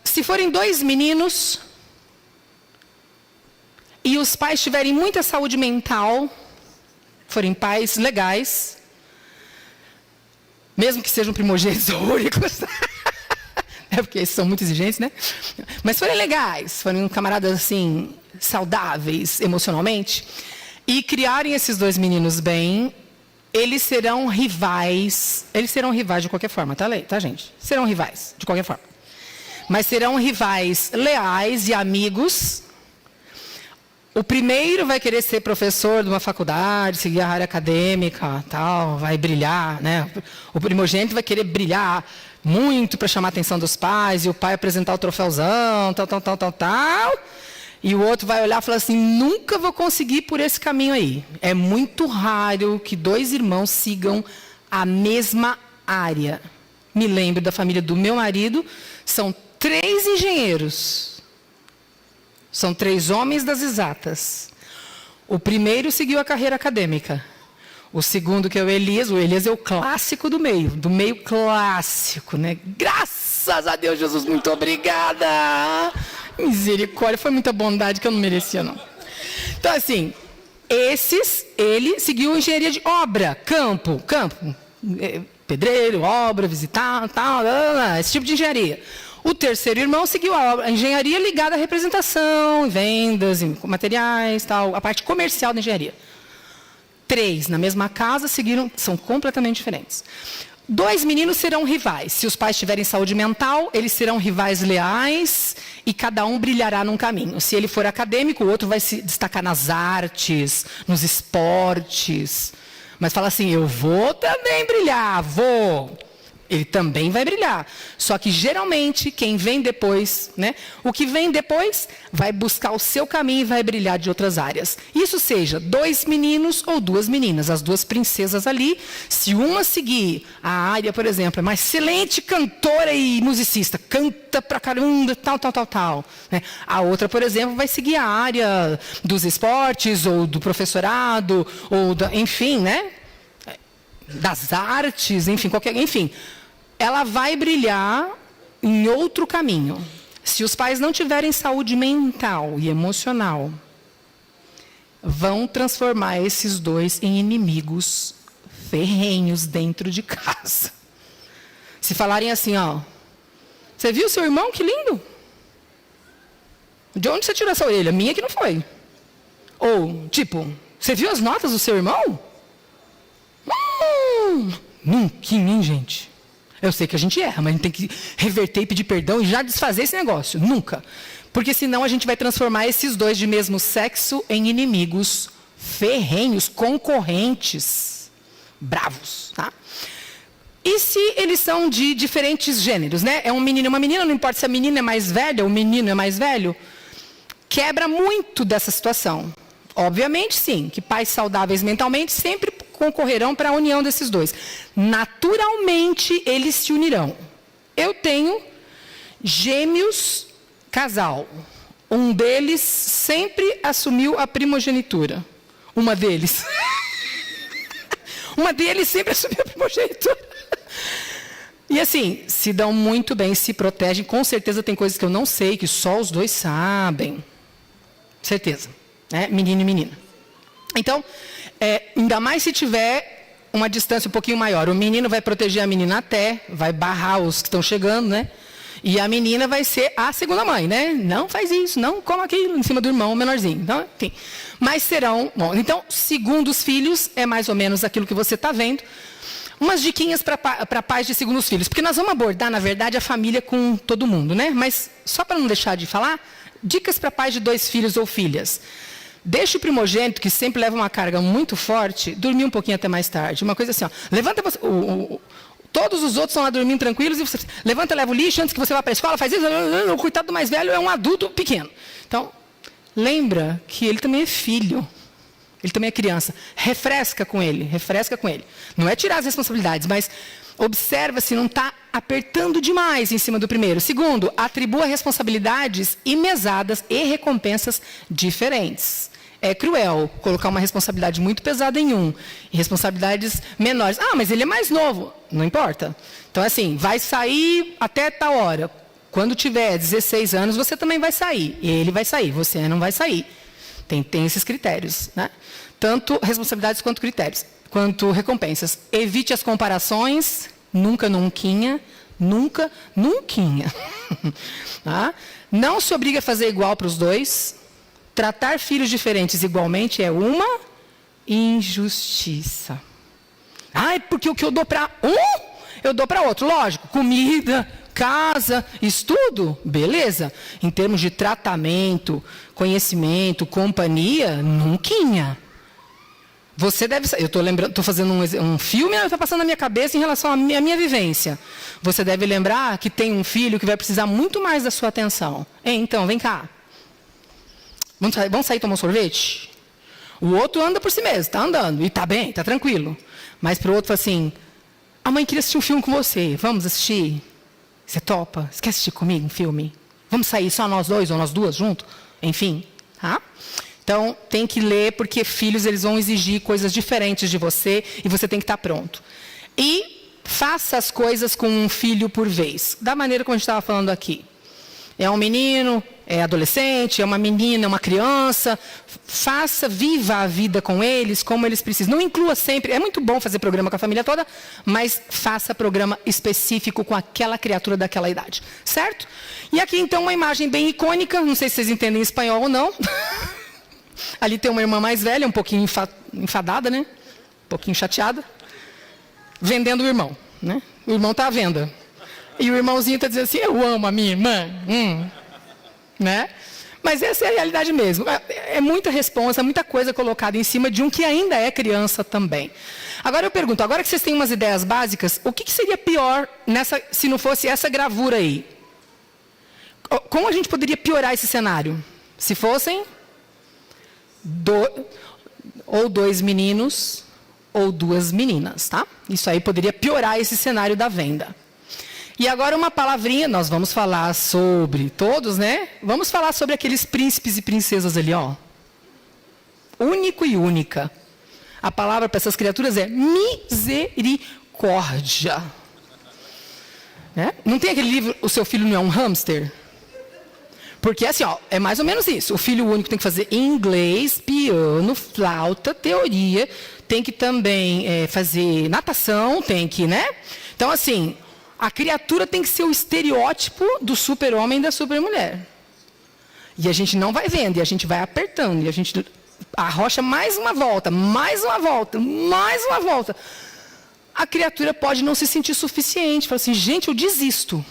Se forem 2 meninos e os pais tiverem muita saúde mental, forem pais legais, mesmo que sejam primogênitos ou únicos, porque eles são muito exigentes, né? Mas forem legais, forem camaradas assim, saudáveis emocionalmente, e criarem esses 2 meninos bem, eles serão rivais de qualquer forma, tá, gente? Serão rivais, de qualquer forma. Mas serão rivais leais e amigos. O primeiro vai querer ser professor de uma faculdade, seguir a área acadêmica, tal, vai brilhar, né? O primogênito vai querer brilhar muito para chamar a atenção dos pais, e o pai apresentar o troféuzão, tal. E o outro vai olhar e falar assim, nunca vou conseguir por esse caminho aí. É muito raro que 2 irmãos sigam a mesma área. Me lembro da família do meu marido, são 3 engenheiros. São 3 homens das exatas. O primeiro seguiu a carreira acadêmica. O segundo, que é o Elias é o clássico do meio clássico, né? Graças a Deus, Jesus, muito obrigada. Misericórdia, foi muita bondade que eu não merecia, não. Então, assim, ele seguiu engenharia de obra, campo, pedreiro, obra, visitar, tal, esse tipo de engenharia. O terceiro irmão seguiu a engenharia ligada à representação, vendas, materiais, tal, a parte comercial da engenharia. 3 na mesma casa seguiram, são completamente diferentes. 2 meninos serão rivais. Se os pais tiverem saúde mental, eles serão rivais leais e cada um brilhará num caminho. Se ele for acadêmico, o outro vai se destacar nas artes, nos esportes. Mas fala assim, eu vou também brilhar, vou. Ele também vai brilhar. Só que, geralmente, quem vem depois, né? O que vem depois vai buscar o seu caminho e vai brilhar de outras áreas. Isso seja 2 meninos ou 2 meninas, as 2 princesas ali. Se uma seguir a área, por exemplo, é uma excelente cantora e musicista, canta pra caramba, tal. Né? A outra, por exemplo, vai seguir a área dos esportes ou do professorado, ou enfim, né? Das artes, enfim, ela vai brilhar em outro caminho. Se os pais não tiverem saúde mental e emocional, vão transformar esses 2 em inimigos ferrenhos dentro de casa. Se falarem assim, ó, você viu seu irmão? Que lindo! De onde você tirou essa orelha? Minha que não foi. Ou, tipo, você viu as notas do seu irmão? Nunca, hein, gente? Eu sei que a gente erra, mas a gente tem que reverter e pedir perdão e já desfazer esse negócio. Nunca. Porque senão a gente vai transformar esses 2 de mesmo sexo em inimigos ferrenhos, concorrentes, bravos, tá? E se eles são de diferentes gêneros, né? É um menino e uma menina, não importa se a menina é mais velha ou o menino é mais velho, quebra muito dessa situação. Obviamente, sim, que pais saudáveis mentalmente sempre concorrerão para a união desses 2. Naturalmente, eles se unirão. Eu tenho gêmeos casal. Um deles sempre assumiu a primogenitura. Uma deles. Uma deles sempre assumiu a primogenitura. E assim, se dão muito bem, se protegem. Com certeza tem coisas que eu não sei, que só os dois sabem. Certeza. Né? Menino e menina. Então, ainda mais se tiver uma distância um pouquinho maior. O menino vai proteger a menina até, vai barrar os que estão chegando, né? E a menina vai ser a segunda mãe, né? Não faz isso, não coma aquilo em cima do irmão menorzinho. Então, enfim. Mas serão... Bom, então, segundos filhos é mais ou menos aquilo que você está vendo. Umas diquinhas para pais de segundos filhos. Porque nós vamos abordar, na verdade, a família com todo mundo, né? Mas, só para não deixar de falar, dicas para pais de 2 filhos ou filhas. Deixa o primogênito, que sempre leva uma carga muito forte, dormir um pouquinho até mais tarde. Uma coisa assim, ó, levanta você... Todos os outros estão lá dormindo tranquilos, e você levanta, leva o lixo antes que você vá para a escola, faz isso, o coitado do mais velho é um adulto pequeno. Então, lembra que ele também é filho, ele também é criança. Refresca com ele. Não é tirar as responsabilidades, mas observa se não está apertando demais em cima do primeiro. Segundo, atribua responsabilidades e mesadas e recompensas diferentes. É cruel colocar uma responsabilidade muito pesada em um e responsabilidades menores. Ah, mas ele é mais novo. Não importa. Então, assim, vai sair até tal hora. Quando tiver 16 anos, você também vai sair. Ele vai sair, você não vai sair. Tem esses critérios, né? Tanto responsabilidades quanto critérios, quanto recompensas. Evite as comparações. Nunca, nunquinha. Tá? Não se obrigue a fazer igual para os dois. Tratar filhos diferentes igualmente é uma injustiça. Ah, porque o que eu dou para um, eu dou para outro. Lógico, comida, casa, estudo, beleza. Em termos de tratamento, conhecimento, companhia, nunquinha. Você deve... Eu estou fazendo um filme, está passando na minha cabeça em relação à minha vivência. Você deve lembrar que tem um filho que vai precisar muito mais da sua atenção. Então, vem cá. Vamos sair tomar um sorvete? O outro anda por si mesmo, está andando, e está bem, está tranquilo. Mas para o outro fala assim, a mãe queria assistir um filme com você, vamos assistir? Você topa? Você quer assistir comigo um filme? Vamos sair só nós dois ou nós duas juntos? Enfim, tá? Então, tem que ler, porque filhos eles vão exigir coisas diferentes de você, e você tem que estar pronto. E faça as coisas com um filho por vez, da maneira como a gente estava falando aqui. É um menino, é adolescente, é uma menina, é uma criança. Viva a vida com eles como eles precisam. Não inclua sempre, é muito bom fazer programa com a família toda, mas faça programa específico com aquela criatura daquela idade. Certo? E aqui então uma imagem bem icônica, não sei se vocês entendem espanhol ou não. Ali tem uma irmã mais velha, um pouquinho enfadada, né? Um pouquinho chateada. Vendendo o irmão, né? O irmão está à venda. E o irmãozinho está dizendo assim, eu amo a minha irmã. Né? Mas essa é a realidade mesmo. É muita responsa, muita coisa colocada em cima de um que ainda é criança também. Agora eu pergunto, agora que vocês têm umas ideias básicas, o que seria pior se não fosse essa gravura aí? Como a gente poderia piorar esse cenário? Se fossem ou 2 meninos ou 2 meninas, tá? Isso aí poderia piorar esse cenário da venda. E agora uma palavrinha, nós vamos falar sobre todos, né? Vamos falar sobre aqueles príncipes e princesas ali, ó. Único e única. A palavra para essas criaturas é misericórdia. Né? Não tem aquele livro, O Seu Filho Não é um Hamster? Porque assim, ó, é mais ou menos isso. O filho único tem que fazer inglês, piano, flauta, teoria. Tem que também fazer natação, tem que, né? Então, assim... A criatura tem que ser o estereótipo do super-homem e da super-mulher. E a gente não vai vendo, e a gente vai apertando, e a gente arrocha mais uma volta, mais uma volta, mais uma volta. A criatura pode não se sentir suficiente, fala assim, gente, eu desisto.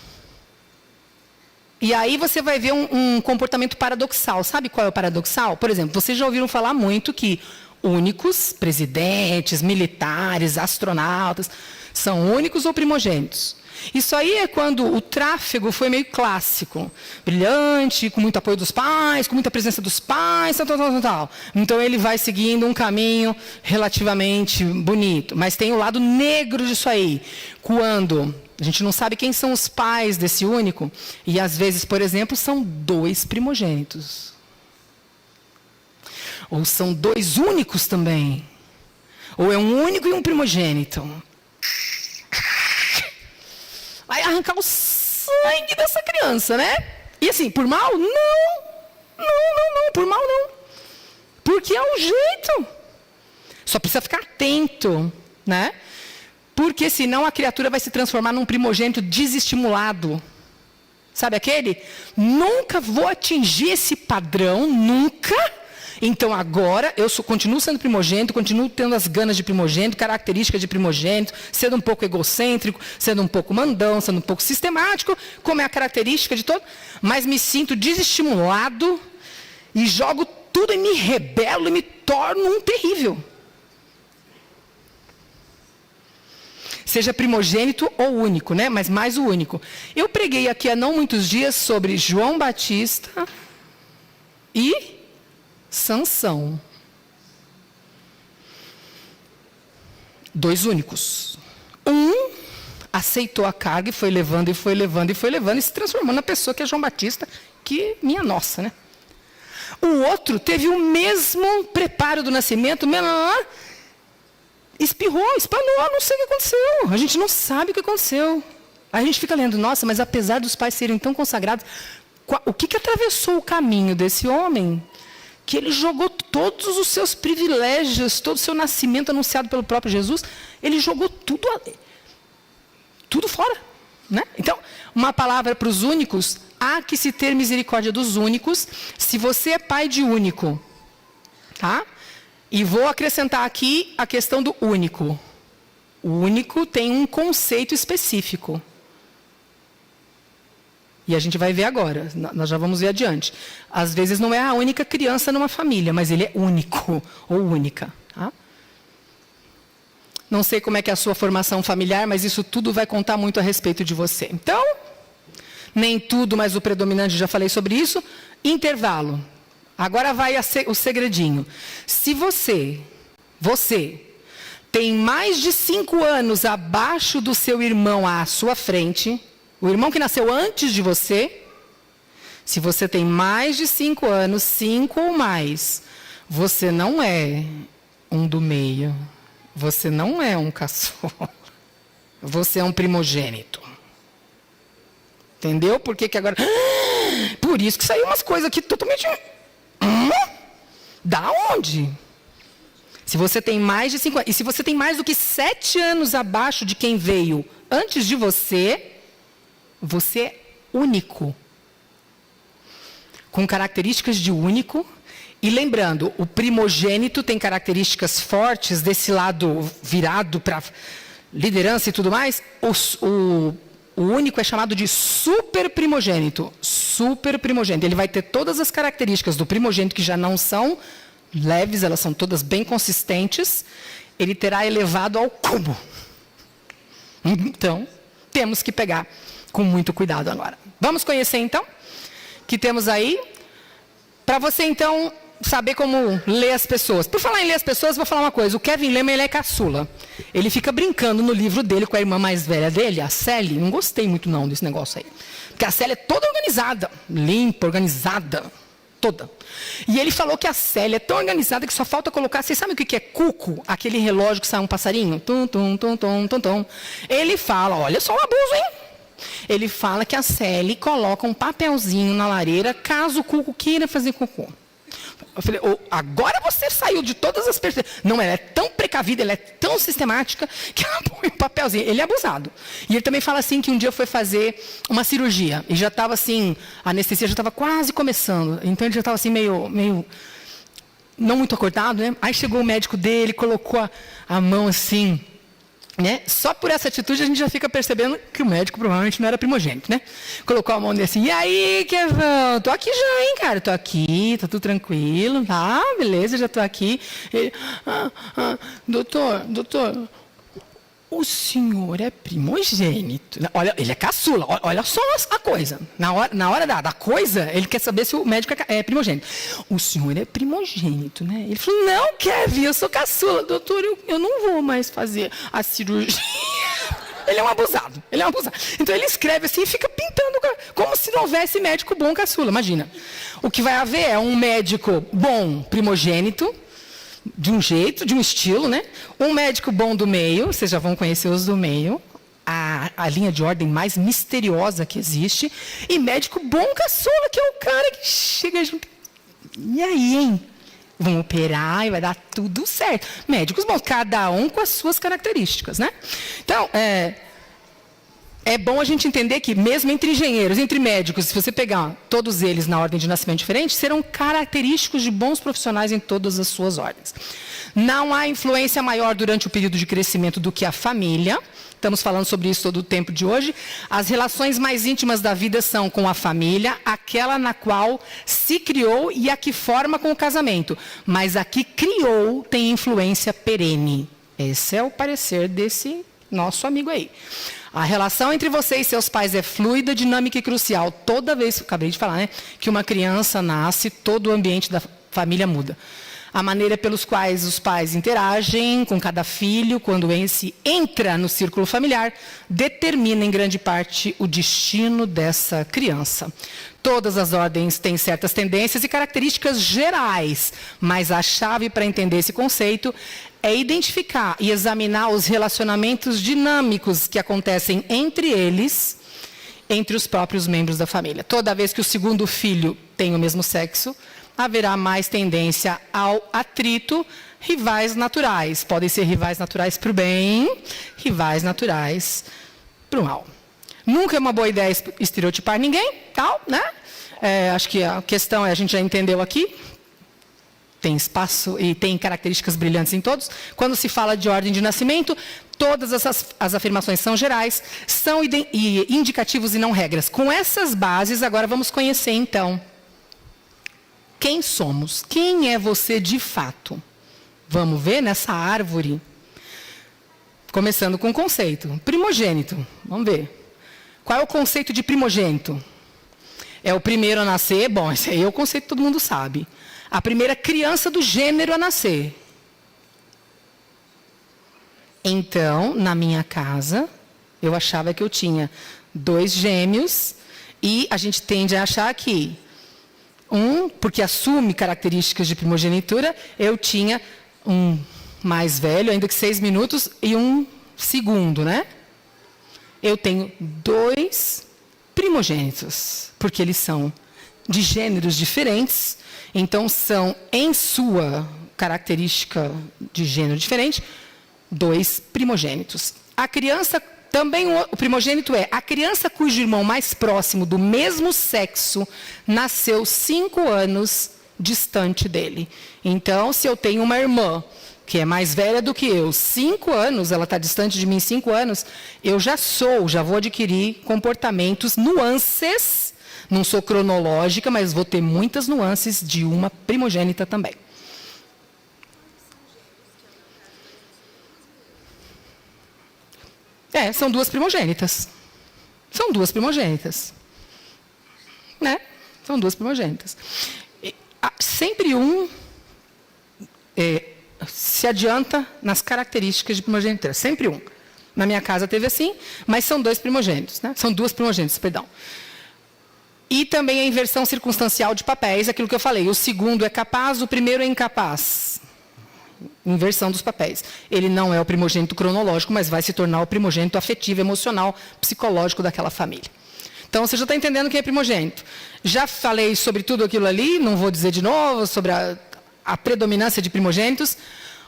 E aí você vai ver um comportamento paradoxal. Sabe qual é o paradoxal? Por exemplo, vocês já ouviram falar muito que únicos, presidentes, militares, astronautas, são únicos ou primogênitos. Isso aí é quando o tráfego foi meio clássico, brilhante, com muito apoio dos pais, com muita presença dos pais, tal. Então ele vai seguindo um caminho relativamente bonito. Mas tem o lado negro disso aí, quando a gente não sabe quem são os pais desse único, e às vezes, por exemplo, são 2 primogênitos. Ou são 2 únicos também? Ou é um único e um primogênito? Vai arrancar o sangue dessa criança, né? E assim, por mal? Não, por mal não. Porque é o jeito. Só precisa ficar atento, né? Porque senão a criatura vai se transformar num primogênito desestimulado. Sabe aquele? Nunca vou atingir esse padrão, nunca. Então agora eu continuo sendo primogênito, continuo tendo as ganas de primogênito, características de primogênito, sendo um pouco egocêntrico, sendo um pouco mandão, sendo um pouco sistemático, como é a característica de todo, mas me sinto desestimulado e jogo tudo e me rebelo e me torno um terrível. Seja primogênito ou único, né? Mas mais o único. Eu preguei aqui há não muitos dias sobre João Batista e Sansão. 2 únicos. Um aceitou a carga e foi levando e se transformou na pessoa que é João Batista, que minha nossa, né? O outro teve o mesmo preparo do nascimento, espirrou, espanou, não sei o que aconteceu. A gente não sabe o que aconteceu. A gente fica lendo, nossa, mas apesar dos pais serem tão consagrados, o que atravessou o caminho desse homem? Que ele jogou todos os seus privilégios, todo o seu nascimento anunciado pelo próprio Jesus, ele jogou tudo fora. Né? Então, uma palavra para os únicos, há que se ter misericórdia dos únicos, se você é pai de único. Tá? E vou acrescentar aqui a questão do único. O único tem um conceito específico. E a gente vai ver agora, nós já vamos ver adiante. Às vezes não é a única criança numa família, mas ele é único ou única. Tá? Não sei como é que é a sua formação familiar, mas isso tudo vai contar muito a respeito de você. Então, nem tudo, mas o predominante, já falei sobre isso. Intervalo. Agora vai o segredinho. Se você tem mais de 5 anos abaixo do seu irmão à sua frente, o irmão que nasceu antes de você, se você tem mais de 5 anos, 5 ou mais, você não é um do meio. Você não é um caçula. Você é um primogênito. Entendeu? Por que agora... Por isso que saiu umas coisas aqui totalmente... Da onde? Se você tem mais de 5 anos... E se você tem mais do que 7 anos abaixo de quem veio antes de você... Você é único, com características de único. E lembrando, o primogênito tem características fortes desse lado virado para liderança e tudo mais. O único é chamado de super primogênito. Super primogênito. Ele vai ter todas as características do primogênito, que já não são leves, elas são todas bem consistentes. Ele terá elevado ao cubo. Então, temos que pegar com muito cuidado agora. Vamos conhecer então? Que temos aí. Para você então saber como ler as pessoas. Por falar em ler as pessoas, vou falar uma coisa. O Kevin Lehman, ele é caçula. Ele fica brincando no livro dele com a irmã mais velha dele, a Sally. Não gostei muito não desse negócio aí. Porque a Sally é toda organizada. Limpa, organizada. Toda. E ele falou que a Sally é tão organizada que só falta colocar... Vocês sabem o que é cuco? Aquele relógio que sai um passarinho? Tum, tum, tum, tum, tum, tum. Ele fala, olha só o abuso, hein? Ele fala que a Sally coloca um papelzinho na lareira caso o cuco queira fazer cocô. Eu falei, agora você saiu de todas as perspectivas. Não, ela é tão precavida, ela é tão sistemática, que ela põe um papelzinho. Ele é abusado. E ele também fala assim, que um dia foi fazer uma cirurgia. E já estava assim, a anestesia já estava quase começando. Então ele já estava assim, meio não muito acordado, né? Aí chegou o médico dele, colocou a mão assim... Né? Só por essa atitude a gente já fica percebendo que o médico provavelmente não era primogênito, né? Colocou a mão dele assim, e aí, Kevão? Tô aqui já, hein, cara? Tô aqui, tá tudo tranquilo, tá? Beleza, já tô aqui. Ele, doutor, o senhor é primogênito. Olha, ele é caçula, olha só a coisa. Na hora da coisa, ele quer saber se o médico é primogênito. O senhor é primogênito, né? Ele falou, não, Kevin, eu sou caçula. Doutor, eu não vou mais fazer a cirurgia. Ele é um abusado. Então ele escreve assim e fica pintando como se não houvesse médico bom caçula, imagina. O que vai haver é um médico bom primogênito, de um jeito, de um estilo, né? Um médico bom do meio, vocês já vão conhecer os do meio, a linha de ordem mais misteriosa que existe, e médico bom caçula, que é o cara que chega junto. E aí, hein? Vão operar e vai dar tudo certo. Médicos bons, cada um com as suas características, né? Então, é bom a gente entender que, mesmo entre engenheiros, entre médicos, se você pegar todos eles na ordem de nascimento diferente, serão característicos de bons profissionais em todas as suas ordens. Não há influência maior durante o período de crescimento do que a família. Estamos falando sobre isso todo o tempo de hoje. As relações mais íntimas da vida são com a família, aquela na qual se criou e a que forma com o casamento. Mas a que criou tem influência perene. Esse é o parecer desse nosso amigo aí. A relação entre você e seus pais é fluida, dinâmica e crucial. Toda vez, acabei de falar, né, que uma criança nasce, todo o ambiente da família muda. A maneira pelos quais os pais interagem com cada filho, quando esse entra no círculo familiar, determina em grande parte o destino dessa criança. Todas as ordens têm certas tendências e características gerais, mas a chave para entender esse conceito é identificar e examinar os relacionamentos dinâmicos que acontecem entre eles, entre os próprios membros da família. Toda vez que o segundo filho tem o mesmo sexo, haverá mais tendência ao atrito, rivais naturais. Podem ser rivais naturais para o bem, rivais naturais para o mal. Nunca é uma boa ideia estereotipar ninguém, tal, né? Acho que a questão a gente já entendeu aqui. Tem espaço e tem características brilhantes em todos. Quando se fala de ordem de nascimento, todas as afirmações são gerais, são indicativos e não regras. Com essas bases, agora vamos conhecer, então, quem somos? Quem é você de fato? Vamos ver nessa árvore? Começando com o conceito. Primogênito. Vamos ver. Qual é o conceito de primogênito? É o primeiro a nascer? Bom, esse aí é o conceito que todo mundo sabe. A primeira criança do gênero a nascer. Então, na minha casa, eu achava que eu tinha 2 gêmeos e a gente tende a achar que porque assume características de primogenitura, eu tinha um mais velho, ainda que 6 minutos, e um segundo, né? Eu tenho 2 primogênitos, porque eles são de gêneros diferentes, então são, em sua característica de gênero diferente, 2 primogênitos. A criança, também o primogênito é a criança cujo irmão mais próximo do mesmo sexo nasceu 5 anos distante dele. Então, se eu tenho uma irmã que é mais velha do que eu, 5 anos, ela está distante de mim 5 anos, eu já vou adquirir comportamentos, nuances, não sou cronológica, mas vou ter muitas nuances de uma primogênita também. São 2 primogênitas. São 2 primogênitas. Né? São 2 primogênitas. Sempre se adianta nas características de primogenitura. Sempre um. Na minha casa teve assim, mas são 2 primogênitos. Né? São 2 primogênitas, perdão. E também a inversão circunstancial de papéis, aquilo que eu falei. O segundo é capaz, o primeiro é incapaz. Inversão dos papéis. Ele não é o primogênito cronológico, mas vai se tornar o primogênito afetivo, emocional, psicológico daquela família. Então, você já está entendendo quem é primogênito. Já falei sobre tudo aquilo ali, não vou dizer de novo, sobre a predominância de primogênitos.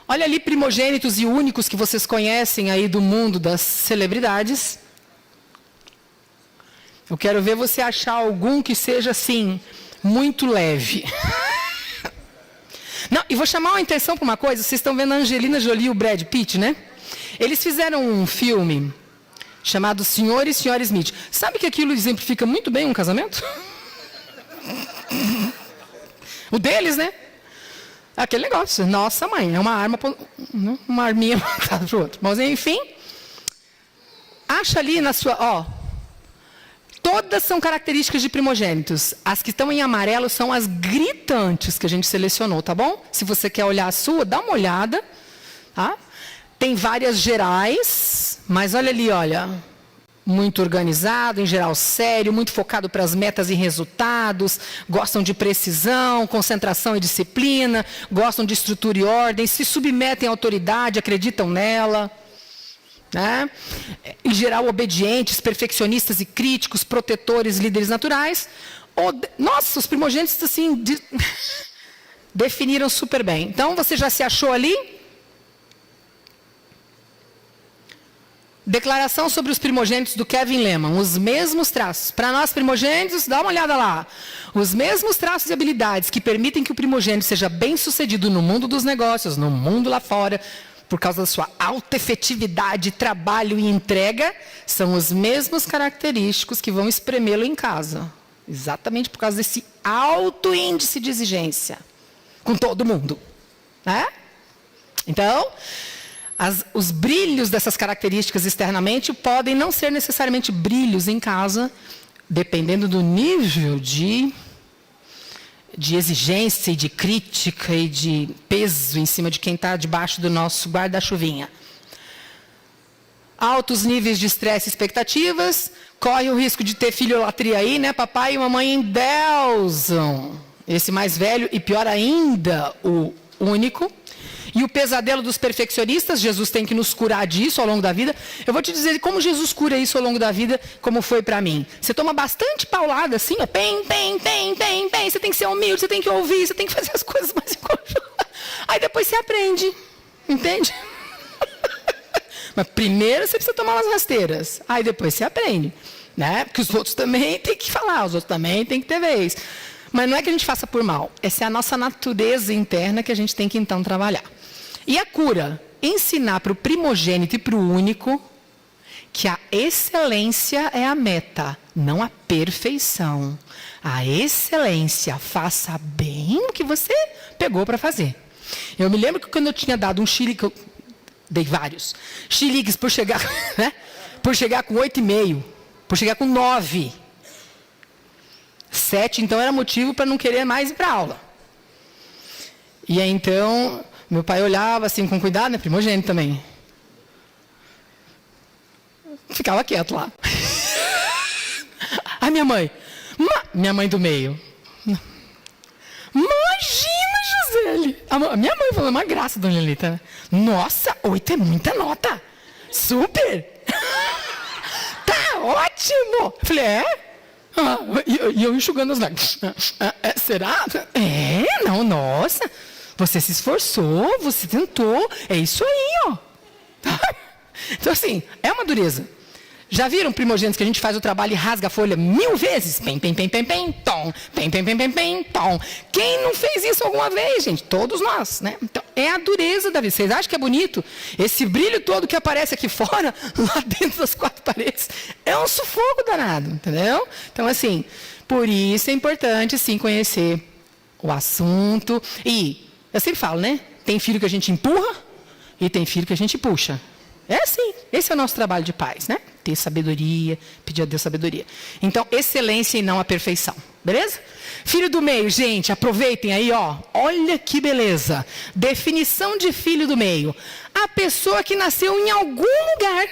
Olha ali, primogênitos e únicos que vocês conhecem aí do mundo das celebridades. Eu quero ver você achar algum que seja, assim, muito leve. Não, e vou chamar a atenção para uma coisa. Vocês estão vendo a Angelina Jolie e o Brad Pitt, né? Eles fizeram um filme chamado Senhor e Senhora Smith. Sabe que aquilo exemplifica muito bem um casamento? O deles, né? Aquele negócio. Nossa, mãe, é uma arma, uma arminha para o outro. Mas, enfim, acha ali na sua... Todas são características de primogênitos. As que estão em amarelo são as gritantes que a gente selecionou, tá bom? Se você quer olhar a sua, dá uma olhada. Tá? Tem várias gerais, mas olha ali, olha. muito organizado, em geral sério, muito focado para as metas e resultados, gostam de precisão, concentração e disciplina, gostam de estrutura e ordem, se submetem à autoridade, acreditam nela. Né? Em geral, obedientes, perfeccionistas e críticos, protetores, líderes naturais. Nossa, os primogênitos assim definiram super bem. Então, você já se achou ali? Declaração sobre os primogênitos do Kevin Lehman. Os mesmos traços. Para nós primogênitos, dá uma olhada lá. Os mesmos traços e habilidades que permitem que o primogênito seja bem-sucedido no mundo dos negócios, no mundo lá fora, por causa da sua alta efetividade, trabalho e entrega, são os mesmos característicos que vão espremê-lo em casa. Exatamente por causa desse alto índice de exigência. Com todo mundo. Né? Então, os brilhos dessas características externamente podem não ser necessariamente brilhos em casa, dependendo do nível de exigência e de crítica e de peso em cima de quem está debaixo do nosso guarda-chuvinha. Altos níveis de estresse e expectativas, corre o risco de ter filholatria aí, né? Papai e mamãe endeusam esse mais velho e, pior ainda, o único. E o pesadelo dos perfeccionistas, Jesus tem que nos curar disso ao longo da vida. Eu vou te dizer como Jesus cura isso ao longo da vida, como foi para mim. Você toma bastante paulada assim, ó, pem. Você tem que ser humilde, você tem que ouvir, você tem que fazer as coisas mais em conjunto. Aí depois você aprende, entende? Mas primeiro você precisa tomar umas rasteiras, aí depois você aprende. Né? Porque os outros também têm que falar, os outros também têm que ter vez. Mas não é que a gente faça por mal, essa é a nossa natureza interna que a gente tem que então trabalhar. E a cura? Ensinar para o primogênito e para o único que a excelência é a meta, não a perfeição. A excelência, faça bem o que você pegou para fazer. Eu me lembro que quando eu tinha dado um chilique, eu dei vários chiliques por chegar, né? Por chegar com 8,5, por chegar com 9. 7, então, era motivo para não querer mais ir para a aula. E aí, então, meu pai olhava assim com cuidado, né? Primogênito também. Ficava quieto lá. A minha mãe. Minha mãe do meio. Imagina, Gisele. A minha mãe falou, uma graça, dona Lelita. Né? Nossa, 8 é muita nota. Super. Tá ótimo. Eu falei, e eu enxugando os lágrimas. Será? Não, nossa. Você se esforçou, você tentou. É isso aí, ó. Então, assim, é uma dureza. Já viram primogênitos que a gente faz o trabalho e rasga a folha 1000 vezes? Pem, tom. Pem, tom. Quem não fez isso alguma vez, gente? Todos nós, né? Então, é a dureza da vida. Vocês acham que é bonito? Esse brilho todo que aparece aqui fora, lá dentro das 4 paredes, é um sufoco danado, entendeu? Então, assim, por isso é importante, sim, conhecer o assunto. E, eu sempre falo, né? Tem filho que a gente empurra e tem filho que a gente puxa. É assim, esse é o nosso trabalho de pais, né? Ter sabedoria, pedir a Deus sabedoria. Então, excelência e não a perfeição, beleza? Filho do meio, gente, aproveitem aí, ó. Olha que beleza. Definição de filho do meio. A pessoa que nasceu em algum lugar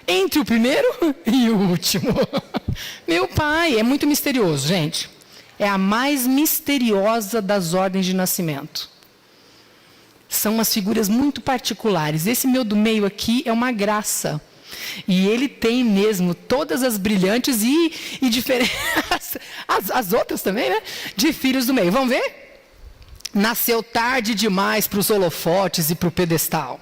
entre o primeiro e o último. Meu pai, é muito misterioso, gente. É a mais misteriosa das ordens de nascimento. São umas figuras muito particulares. Esse meu do meio aqui é uma graça. E ele tem mesmo todas as brilhantes e diferentes, as outras também, né? De filhos do meio. Vamos ver? Nasceu tarde demais para os holofotes e para o pedestal.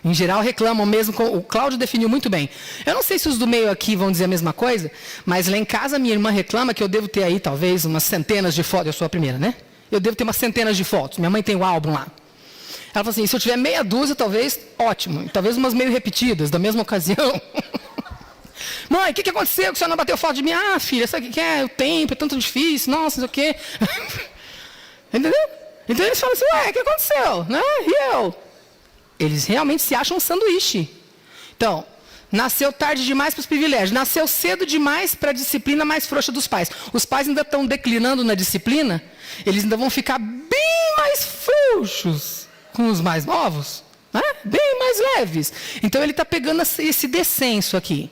Em geral reclamam mesmo, o Cláudio definiu muito bem. Eu não sei se os do meio aqui vão dizer a mesma coisa, mas lá em casa minha irmã reclama que eu devo ter aí talvez umas centenas de fotos. Eu sou a primeira, né? Eu devo ter umas centenas de fotos. Minha mãe tem o álbum lá. Ela falou assim, se eu tiver meia dúzia, talvez, ótimo. Talvez umas meio repetidas, da mesma ocasião. Mãe, o que aconteceu que a senhora não bateu foto de mim? Ah, filha, sabe o que é? O tempo é tanto difícil, nossa, não sei o quê. Entendeu? Então eles falam assim, ué, o que aconteceu? Né? E eu? Eles realmente se acham um sanduíche. Então, nasceu tarde demais para os privilégios. Nasceu cedo demais para a disciplina mais frouxa dos pais. Os pais ainda estão declinando na disciplina, eles ainda vão ficar bem mais frouxos com os mais novos, né? Bem mais leves. Então ele está pegando esse descenso aqui.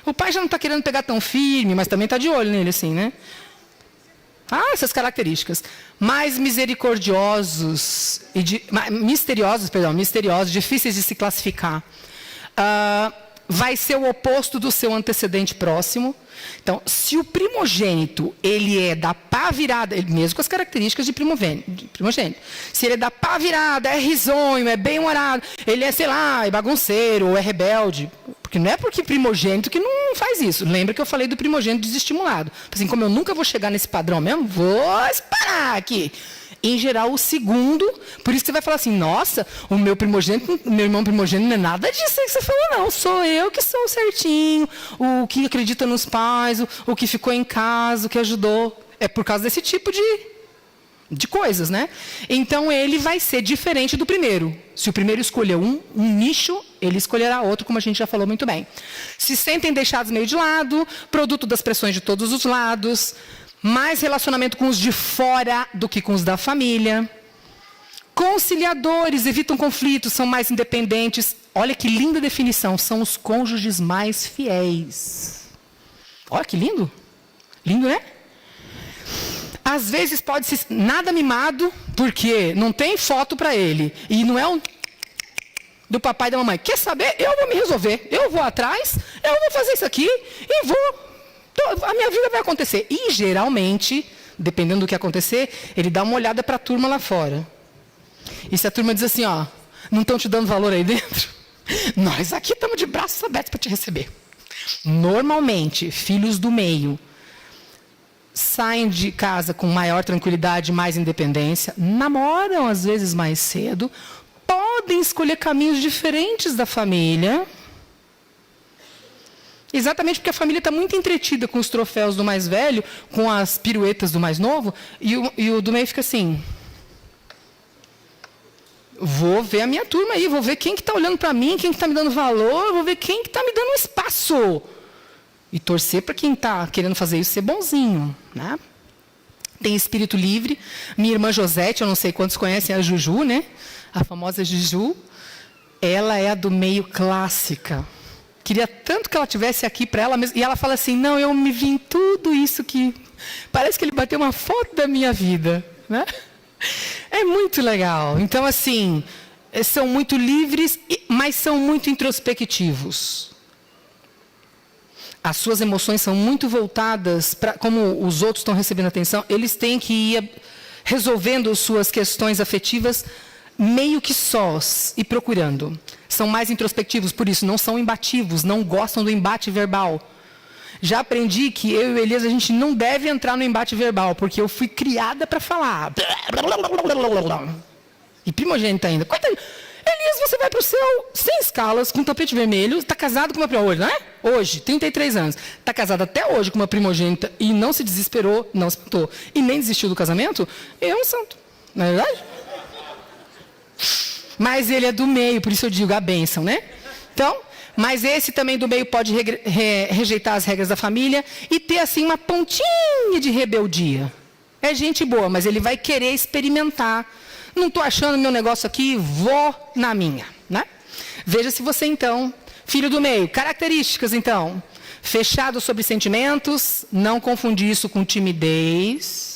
O pai já não está querendo pegar tão firme, mas também está de olho nele, assim, né? Ah, essas características. Mais misericordiosos, misteriosos, difíceis de se classificar. Vai ser o oposto do seu antecedente próximo. Então, se o primogênito, ele é da pá virada, mesmo com as características de primogênito, se ele é da pá virada, é risonho, é bem-humorado, ele é, sei lá, é bagunceiro, ou é rebelde, porque não é porque primogênito que não faz isso. Lembra que eu falei do primogênito desestimulado. Assim, como eu nunca vou chegar nesse padrão mesmo, vou esperar aqui. Em geral, o segundo, por isso que você vai falar assim, nossa, o meu irmão primogênito não é nada disso aí que você falou, não. Sou eu que sou certinho, o que acredita nos pais, o que ficou em casa, o que ajudou. É por causa desse tipo de coisas, né? Então, ele vai ser diferente do primeiro. Se o primeiro escolheu um nicho, ele escolherá outro, como a gente já falou muito bem. Se sentem deixados meio de lado, produto das pressões de todos os lados, mais relacionamento com os de fora do que com os da família. Conciliadores, evitam conflitos, são mais independentes. Olha que linda definição, são os cônjuges mais fiéis. Olha que lindo. Lindo, né? Às vezes pode ser nada mimado, porque não tem foto para ele. E não é um do papai e da mamãe. Quer saber? Eu vou me resolver. Eu vou atrás, eu vou fazer isso aqui e vou. A minha vida vai acontecer. E, geralmente, dependendo do que acontecer, ele dá uma olhada para a turma lá fora. E se a turma diz assim, ó, não estão te dando valor aí dentro? Nós aqui estamos de braços abertos para te receber. Normalmente, filhos do meio saem de casa com maior tranquilidade, mais independência, namoram às vezes mais cedo, podem escolher caminhos diferentes da família. Exatamente porque a família está muito entretida com os troféus do mais velho, com as piruetas do mais novo, e o do meio fica assim, vou ver a minha turma aí, vou ver quem que está olhando para mim, quem que está me dando valor, vou ver quem que está me dando espaço. E torcer para quem está querendo fazer isso ser bonzinho, né? Tem espírito livre. Minha irmã Josete, eu não sei quantos conhecem a Juju, né? A famosa Juju. Ela é a do meio clássica. Queria tanto que ela tivesse aqui para ela mesma. E ela fala assim, não, eu me vi em tudo isso que... Parece que ele bateu uma foto da minha vida, né? É muito legal. Então, assim, são muito livres, mas são muito introspectivos. As suas emoções são muito voltadas para... Como os outros estão recebendo atenção, eles têm que ir resolvendo suas questões afetivas meio que sós e procurando. São mais introspectivos, por isso, não são imbativos, não gostam do embate verbal. Já aprendi que eu e Elias, a gente não deve entrar no embate verbal, porque eu fui criada para falar. E primogênita ainda. Coitado. Elias, você vai para o céu sem escalas, com tapete vermelho, está casado com uma primogênita, não é? Hoje, 33 anos. Está casado até hoje com uma primogênita e não se desesperou, não se matou, e nem desistiu do casamento, é um santo. Não é verdade? Mas ele é do meio, por isso eu digo a bênção, né? Então, mas esse também do meio pode rejeitar as regras da família e ter, assim, uma pontinha de rebeldia. É gente boa, mas ele vai querer experimentar. Não estou achando meu negócio aqui, vou na minha, né? Veja se você, então, filho do meio. Características, então. Fechado sobre sentimentos, não confundir isso com timidez.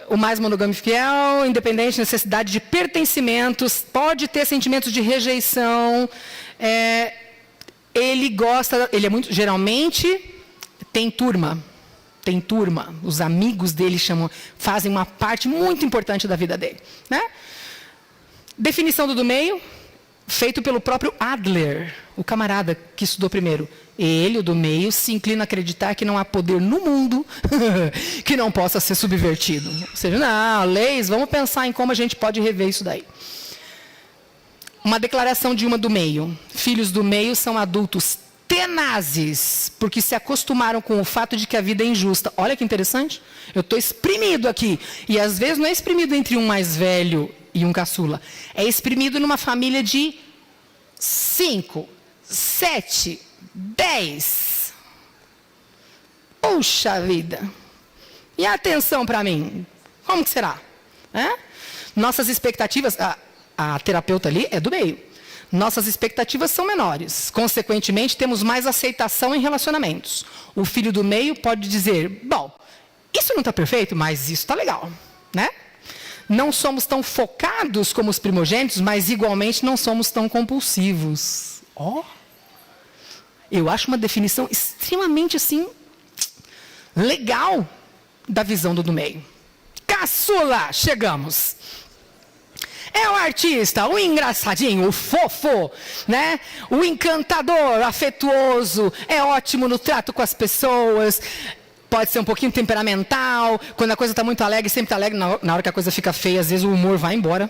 O mais monogâmico fiel, independente, necessidade de pertencimentos, pode ter sentimentos de rejeição. Ele é muito, geralmente, tem turma. Os amigos dele fazem uma parte muito importante da vida dele, né? Definição do meio, feito pelo próprio Adler, o camarada que estudou primeiro. Ele, o do meio, se inclina a acreditar que não há poder no mundo que não possa ser subvertido. Ou seja, não, leis, vamos pensar em como a gente pode rever isso daí. Uma declaração de uma do meio. Filhos do meio são adultos tenazes, porque se acostumaram com o fato de que a vida é injusta. Olha que interessante. Eu estou exprimido aqui. E às vezes não é exprimido entre um mais velho e um caçula. É exprimido numa família de 5, 7, 10. Puxa vida. E a atenção para mim? Como que será? Nossas expectativas... A terapeuta ali é do meio. Nossas expectativas são menores. Consequentemente, temos mais aceitação em relacionamentos. O filho do meio pode dizer, bom, isso não está perfeito, mas isso está legal, né? Não somos tão focados como os primogênitos, mas igualmente não somos tão compulsivos. Eu acho uma definição extremamente, assim, legal da visão do meio. Caçula, chegamos. É o artista, o engraçadinho, o fofo, né? O encantador, afetuoso, é ótimo no trato com as pessoas, pode ser um pouquinho temperamental, quando a coisa está muito alegre, sempre está alegre, na hora que a coisa fica feia, às vezes o humor vai embora.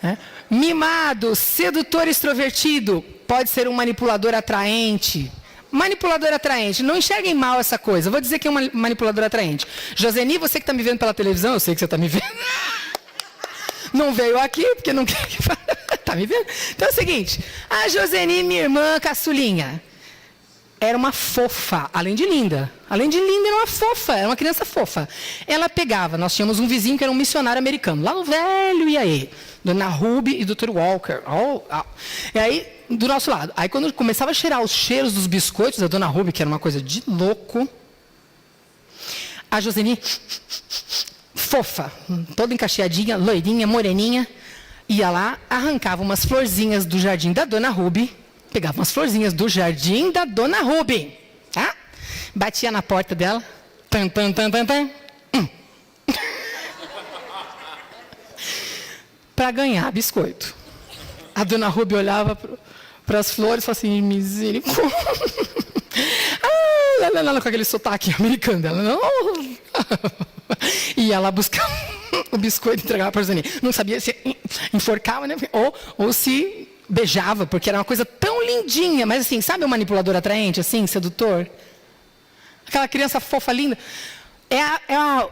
Né? Mimado, sedutor extrovertido, pode ser um manipulador atraente. Manipulador atraente, não enxerguem mal essa coisa, vou dizer que é um manipulador atraente. Joseni, você que está me vendo pela televisão, eu sei que você está me vendo. Não veio aqui, porque não quer que fale. Está me vendo? Então é o seguinte, a Joseni, minha irmã caçulinha, era uma fofa, além de linda. Além de linda, era uma fofa, era uma criança fofa. Ela pegava, nós tínhamos um vizinho que era um missionário americano, lá no velho Iaê, Dona Ruby e Dr. Walker. E aí, do nosso lado. Aí quando começava a cheirar os cheiros dos biscoitos da Dona Ruby, que era uma coisa de louco, a Joseni, fofa, toda encaixeadinha, loirinha, moreninha, ia lá, arrancava umas florzinhas do jardim da Dona Ruby, pegava umas florzinhas do jardim da Dona Ruby, tá? Batia na porta dela, tan, tan, tan, tan, tan, para ganhar biscoito. A Dona Ruby olhava para as flores e falava assim, misericórdia. Ela com aquele sotaque americano dela, não. E ela buscava o biscoito e entregava para a Joseni. Não sabia se enforcava, né? Ou se beijava, porque era uma coisa tão lindinha, mas assim, sabe o manipulador atraente, assim, sedutor? Aquela criança fofa, linda.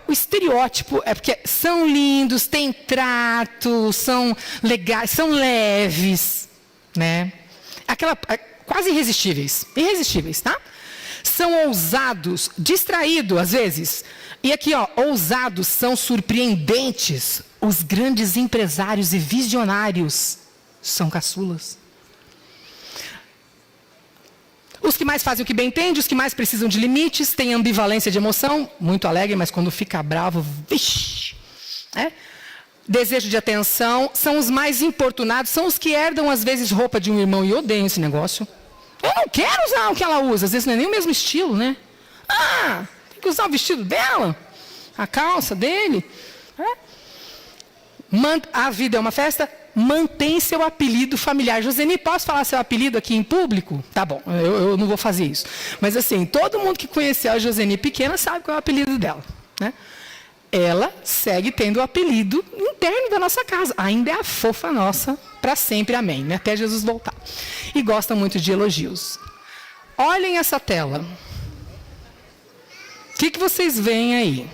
O estereótipo é porque são lindos, têm trato, são legais, são leves, né? Quase irresistíveis, tá? São ousados, distraídos às vezes. E aqui, ousados são surpreendentes. Os grandes empresários e visionários são caçulas. Os que mais fazem o que bem entendem, os que mais precisam de limites, têm ambivalência de emoção, muito alegre, mas quando fica bravo, vixe, né? Desejo de atenção, são os mais importunados, são os que herdam às vezes roupa de um irmão e odeiam esse negócio. Eu não quero usar o que ela usa, às vezes não é nem o mesmo estilo, né? Tem que usar o vestido dela, a calça dele. A vida é uma festa, mantém seu apelido familiar. Joseni, posso falar seu apelido aqui em público? Tá bom, eu não vou fazer isso. Mas assim, todo mundo que conheceu a Joseni pequena sabe qual é o apelido dela, né? Ela segue tendo o apelido interno da nossa casa. Ainda é a fofa nossa, para sempre, amém, né? Até Jesus voltar. E gosta muito de elogios. Olhem essa tela. O que vocês veem aí?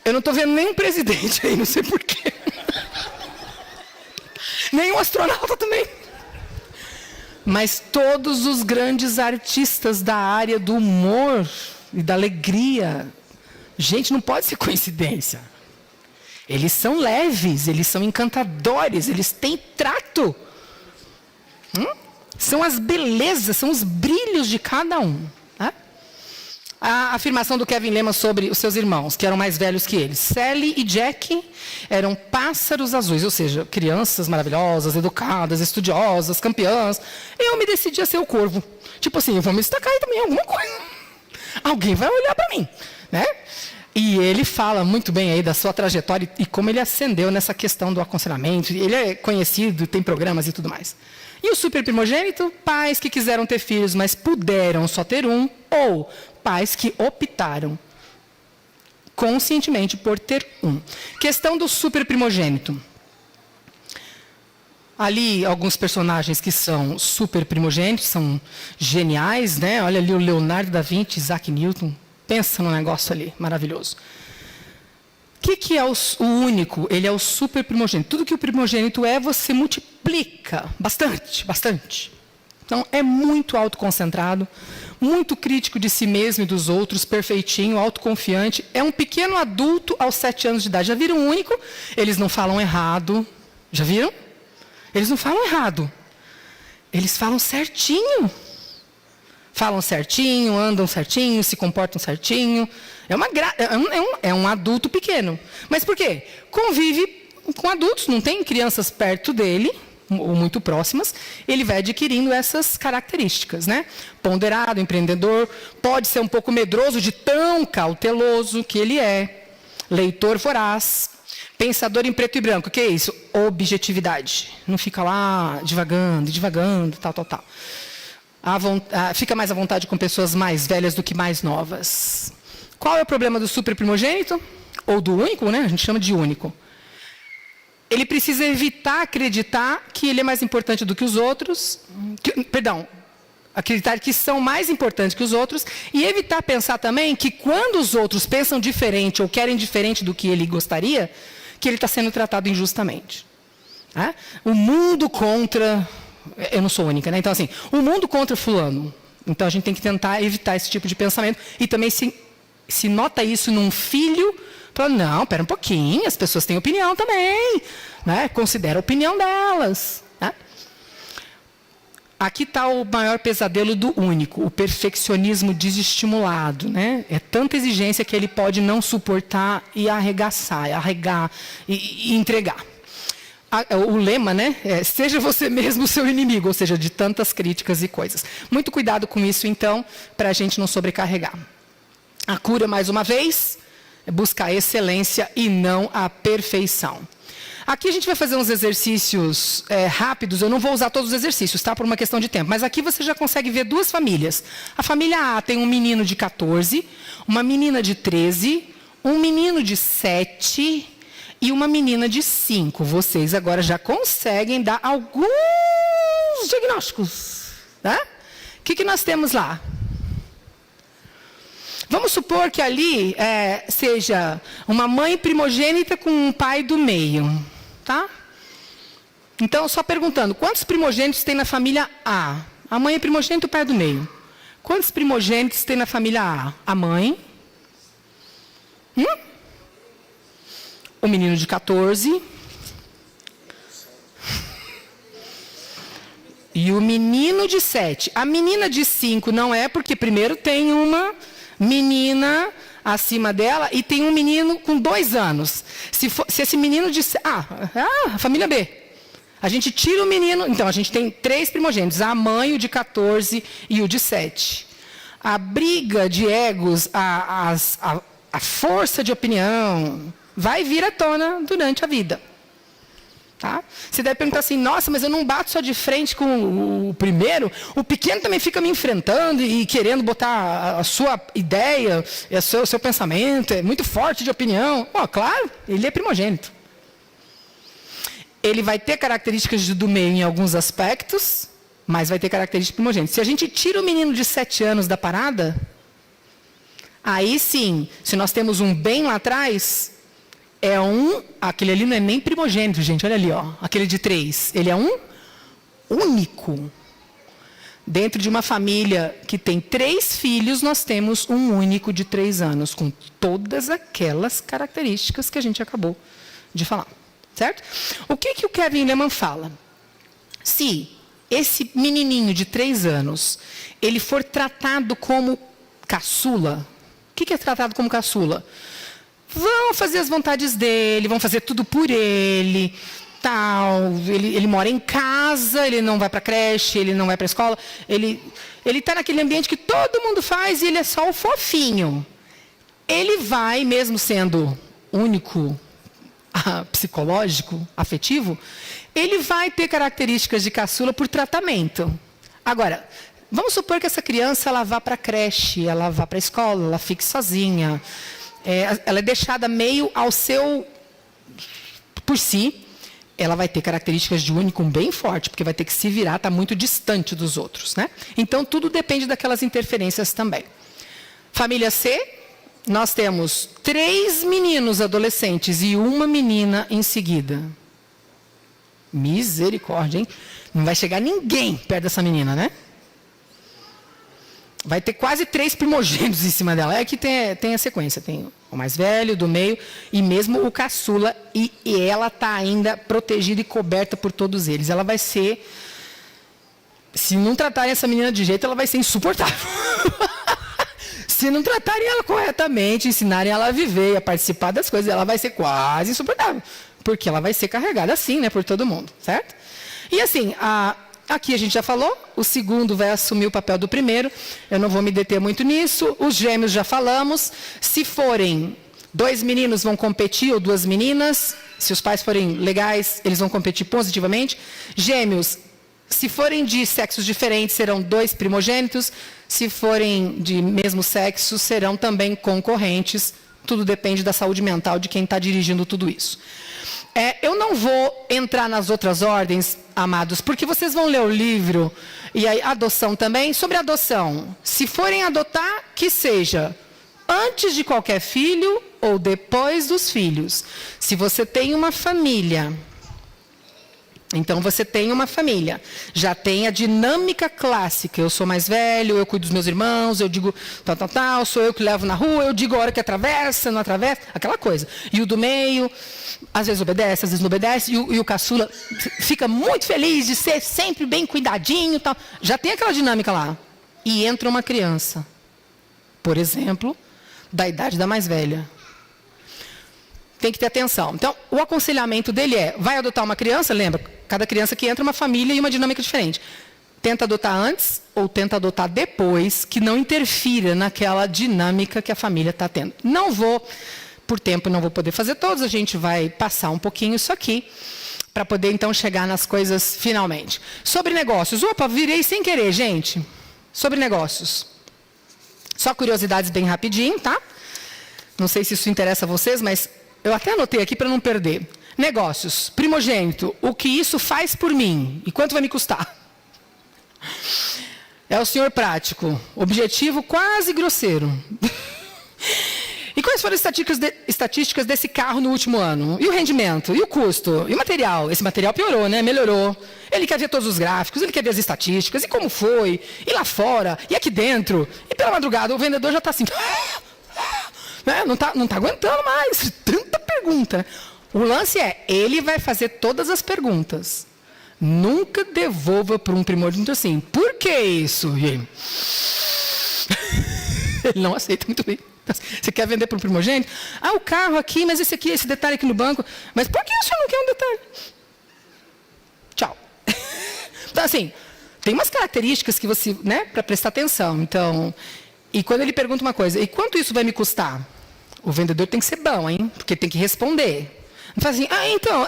Eu não estou vendo nenhum presidente aí, não sei porquê. Nenhum astronauta também. Mas todos os grandes artistas da área do humor e da alegria. Gente, não pode ser coincidência. Eles são leves, eles são encantadores, eles têm trato. São as belezas, são os brilhos de cada um. Tá? A afirmação do Kevin Lehman sobre os seus irmãos, que eram mais velhos que eles. Sally e Jack eram pássaros azuis, ou seja, crianças maravilhosas, educadas, estudiosas, campeãs. Eu me decidi a ser o corvo. Tipo assim, eu vou me destacar aí também em alguma coisa. Alguém vai olhar para mim, né? E ele fala muito bem aí da sua trajetória e como ele ascendeu nessa questão do aconselhamento. Ele é conhecido, tem programas e tudo mais. E o super primogênito? Pais que quiseram ter filhos, mas puderam só ter um, ou pais que optaram conscientemente por ter um. Questão do super primogênito. Ali, alguns personagens que são super primogênitos, são geniais, né? Olha ali o Leonardo da Vinci, Isaac Newton. Pensa num negócio ali, maravilhoso. O que é o único? Ele é o super primogênito. Tudo que o primogênito é, você multiplica bastante, bastante. Então, é muito autoconcentrado, muito crítico de si mesmo e dos outros, perfeitinho, autoconfiante. É um pequeno adulto aos 7 anos de idade. Já viram o único? Eles não falam errado. Já viram? Eles não falam errado. Eles falam certinho. Falam certinho, andam certinho, se comportam certinho. É um adulto pequeno. Mas por quê? Convive com adultos, não tem crianças perto dele, ou muito próximas, ele vai adquirindo essas características, né? Ponderado, empreendedor, pode ser um pouco medroso de tão cauteloso que ele é. Leitor voraz, pensador em preto e branco. O que é isso? Objetividade. Não fica lá divagando, tal. Fica mais à vontade com pessoas mais velhas do que mais novas. Qual é o problema do super primogênito? Ou do único, né? A gente chama de único. Ele precisa evitar acreditar que ele é mais importante do que os outros. Acreditar que são mais importantes que os outros. E evitar pensar também que quando os outros pensam diferente ou querem diferente do que ele gostaria, que ele está sendo tratado injustamente. O mundo contra... Eu não sou única, né? Então, assim, o mundo contra fulano. Então, a gente tem que tentar evitar esse tipo de pensamento. E também se nota isso num filho, fala, não, espera um pouquinho, as pessoas têm opinião também. Né? Considera a opinião delas. Né? Aqui está o maior pesadelo do único, o perfeccionismo desestimulado. Né? É tanta exigência que ele pode não suportar e arregar e entregar. O lema, né? Seja você mesmo o seu inimigo, ou seja, de tantas críticas e coisas. Muito cuidado com isso, então, para a gente não sobrecarregar. A cura, mais uma vez, é buscar a excelência e não a perfeição. Aqui a gente vai fazer uns exercícios rápidos, eu não vou usar todos os exercícios, tá? Por uma questão de tempo. Mas aqui você já consegue ver 2 famílias. A família A tem um menino de 14, uma menina de 13, um menino de 7... e uma menina de 5. Vocês agora já conseguem dar alguns diagnósticos. Né? O que nós temos lá? Vamos supor que ali seja uma mãe primogênita com um pai do meio. Tá? Então, só perguntando, quantos primogênitos tem na família A? A mãe é primogênita e o pai é do meio. Quantos primogênitos tem na família A? A mãe... O menino de 14. E o menino de 7. A menina de 5 não é, porque primeiro tem uma menina acima dela e tem um menino com 2 anos. Se esse menino de... a família B. A gente tira o menino... Então, a gente tem 3 primogênitos. A mãe, o de 14 e o de 7. A briga de egos, a força de opinião... vai vir à tona durante a vida. Tá? Você deve perguntar assim, nossa, mas eu não bato só de frente com o primeiro, o pequeno também fica me enfrentando e querendo botar a sua ideia, o seu pensamento, é muito forte de opinião. Claro, ele é primogênito. Ele vai ter características do meio em alguns aspectos, mas vai ter características primogênitas. Se a gente tira o menino de 7 anos da parada, aí sim, se nós temos um bem lá atrás... aquele ali não é nem primogênito, gente, olha ali, ó, aquele de 3, ele é um único. Dentro de uma família que tem 3 filhos, nós temos um único de 3 anos, com todas aquelas características que a gente acabou de falar, certo? O que o Kevin Leman fala? Se esse menininho de 3 anos, ele for tratado como caçula, o que é tratado como caçula? Vão fazer as vontades dele, vão fazer tudo por ele, tal. Ele mora em casa, ele não vai para a creche, ele não vai para a escola. Ele está naquele ambiente que todo mundo faz e ele é só o fofinho. Ele vai, mesmo sendo único, psicológico, afetivo, ele vai ter características de caçula por tratamento. Agora, vamos supor que essa criança ela vá para a creche, ela vá para a escola, ela fique sozinha. Ela é deixada meio ao seu... Por si, ela vai ter características de único bem forte, porque vai ter que se virar, está muito distante dos outros. Né? Então, tudo depende daquelas interferências também. Família C, nós temos 3 meninos adolescentes e uma menina em seguida. Misericórdia, hein? Não vai chegar ninguém perto dessa menina, né? Vai ter quase 3 primogênitos em cima dela. É que tem a sequência. Tem o mais velho, do meio e mesmo o caçula. E ela está ainda protegida e coberta por todos eles. Ela vai ser... Se não tratarem essa menina de jeito, ela vai ser insuportável. Se não tratarem ela corretamente, ensinarem ela a viver e a participar das coisas, ela vai ser quase insuportável. Porque ela vai ser carregada assim, né, por todo mundo, certo? E assim, aqui a gente já falou, o segundo vai assumir o papel do primeiro, eu não vou me deter muito nisso, os gêmeos já falamos, se forem 2 meninos vão competir ou 2 meninas, se os pais forem legais, eles vão competir positivamente. Gêmeos, se forem de sexos diferentes, serão 2 primogênitos, se forem de mesmo sexo, serão também concorrentes, tudo depende da saúde mental de quem está dirigindo tudo isso. Eu não vou entrar nas outras ordens, amados, porque vocês vão ler o livro, e a adoção também. Sobre adoção, se forem adotar, que seja antes de qualquer filho ou depois dos filhos. Se você tem uma família, então você tem uma família, já tem a dinâmica clássica, eu sou mais velho, eu cuido dos meus irmãos, eu digo tal, sou eu que levo na rua, eu digo a hora que atravessa, não atravessa, aquela coisa. E o do meio, às vezes obedece, às vezes não obedece, e o caçula fica muito feliz de ser sempre bem cuidadinho, tal. Já tem aquela dinâmica lá. E entra uma criança, por exemplo, da idade da mais velha. Tem que ter atenção. Então, o aconselhamento dele vai adotar uma criança, lembra, cada criança que entra é uma família e uma dinâmica diferente. Tenta adotar antes ou tenta adotar depois, que não interfira naquela dinâmica que a família está tendo. Não vou, por tempo, não vou poder fazer todos, a gente vai passar um pouquinho isso aqui, para poder, então, chegar nas coisas finalmente. Sobre negócios. Opa, virei sem querer, gente. Sobre negócios. Só curiosidades bem rapidinho, tá? Não sei se isso interessa a vocês, mas eu até anotei aqui para não perder. Negócios. Primogênito. O que isso faz por mim? E quanto vai me custar? É o senhor prático. Objetivo quase grosseiro. E quais foram as estatísticas desse carro no último ano? E o rendimento? E o custo? E o material? Esse material piorou, né? Melhorou. Ele quer ver todos os gráficos, ele quer ver as estatísticas, e como foi, e lá fora, e aqui dentro. E pela madrugada o vendedor já está assim... Não está aguentando mais, tanta pergunta. O lance ele vai fazer todas as perguntas. Nunca devolva para um primogênito assim, por que isso? E ele... ele não aceita muito bem. Você quer vender para um primogênito? O carro aqui, mas esse aqui, esse detalhe aqui no banco. Mas por que o senhor não quer um detalhe? Tchau. Então, assim, tem umas características que você, né, para prestar atenção. Então... E quando ele pergunta uma coisa, e quanto isso vai me custar? O vendedor tem que ser bom, hein? Porque tem que responder. Não faz assim, então,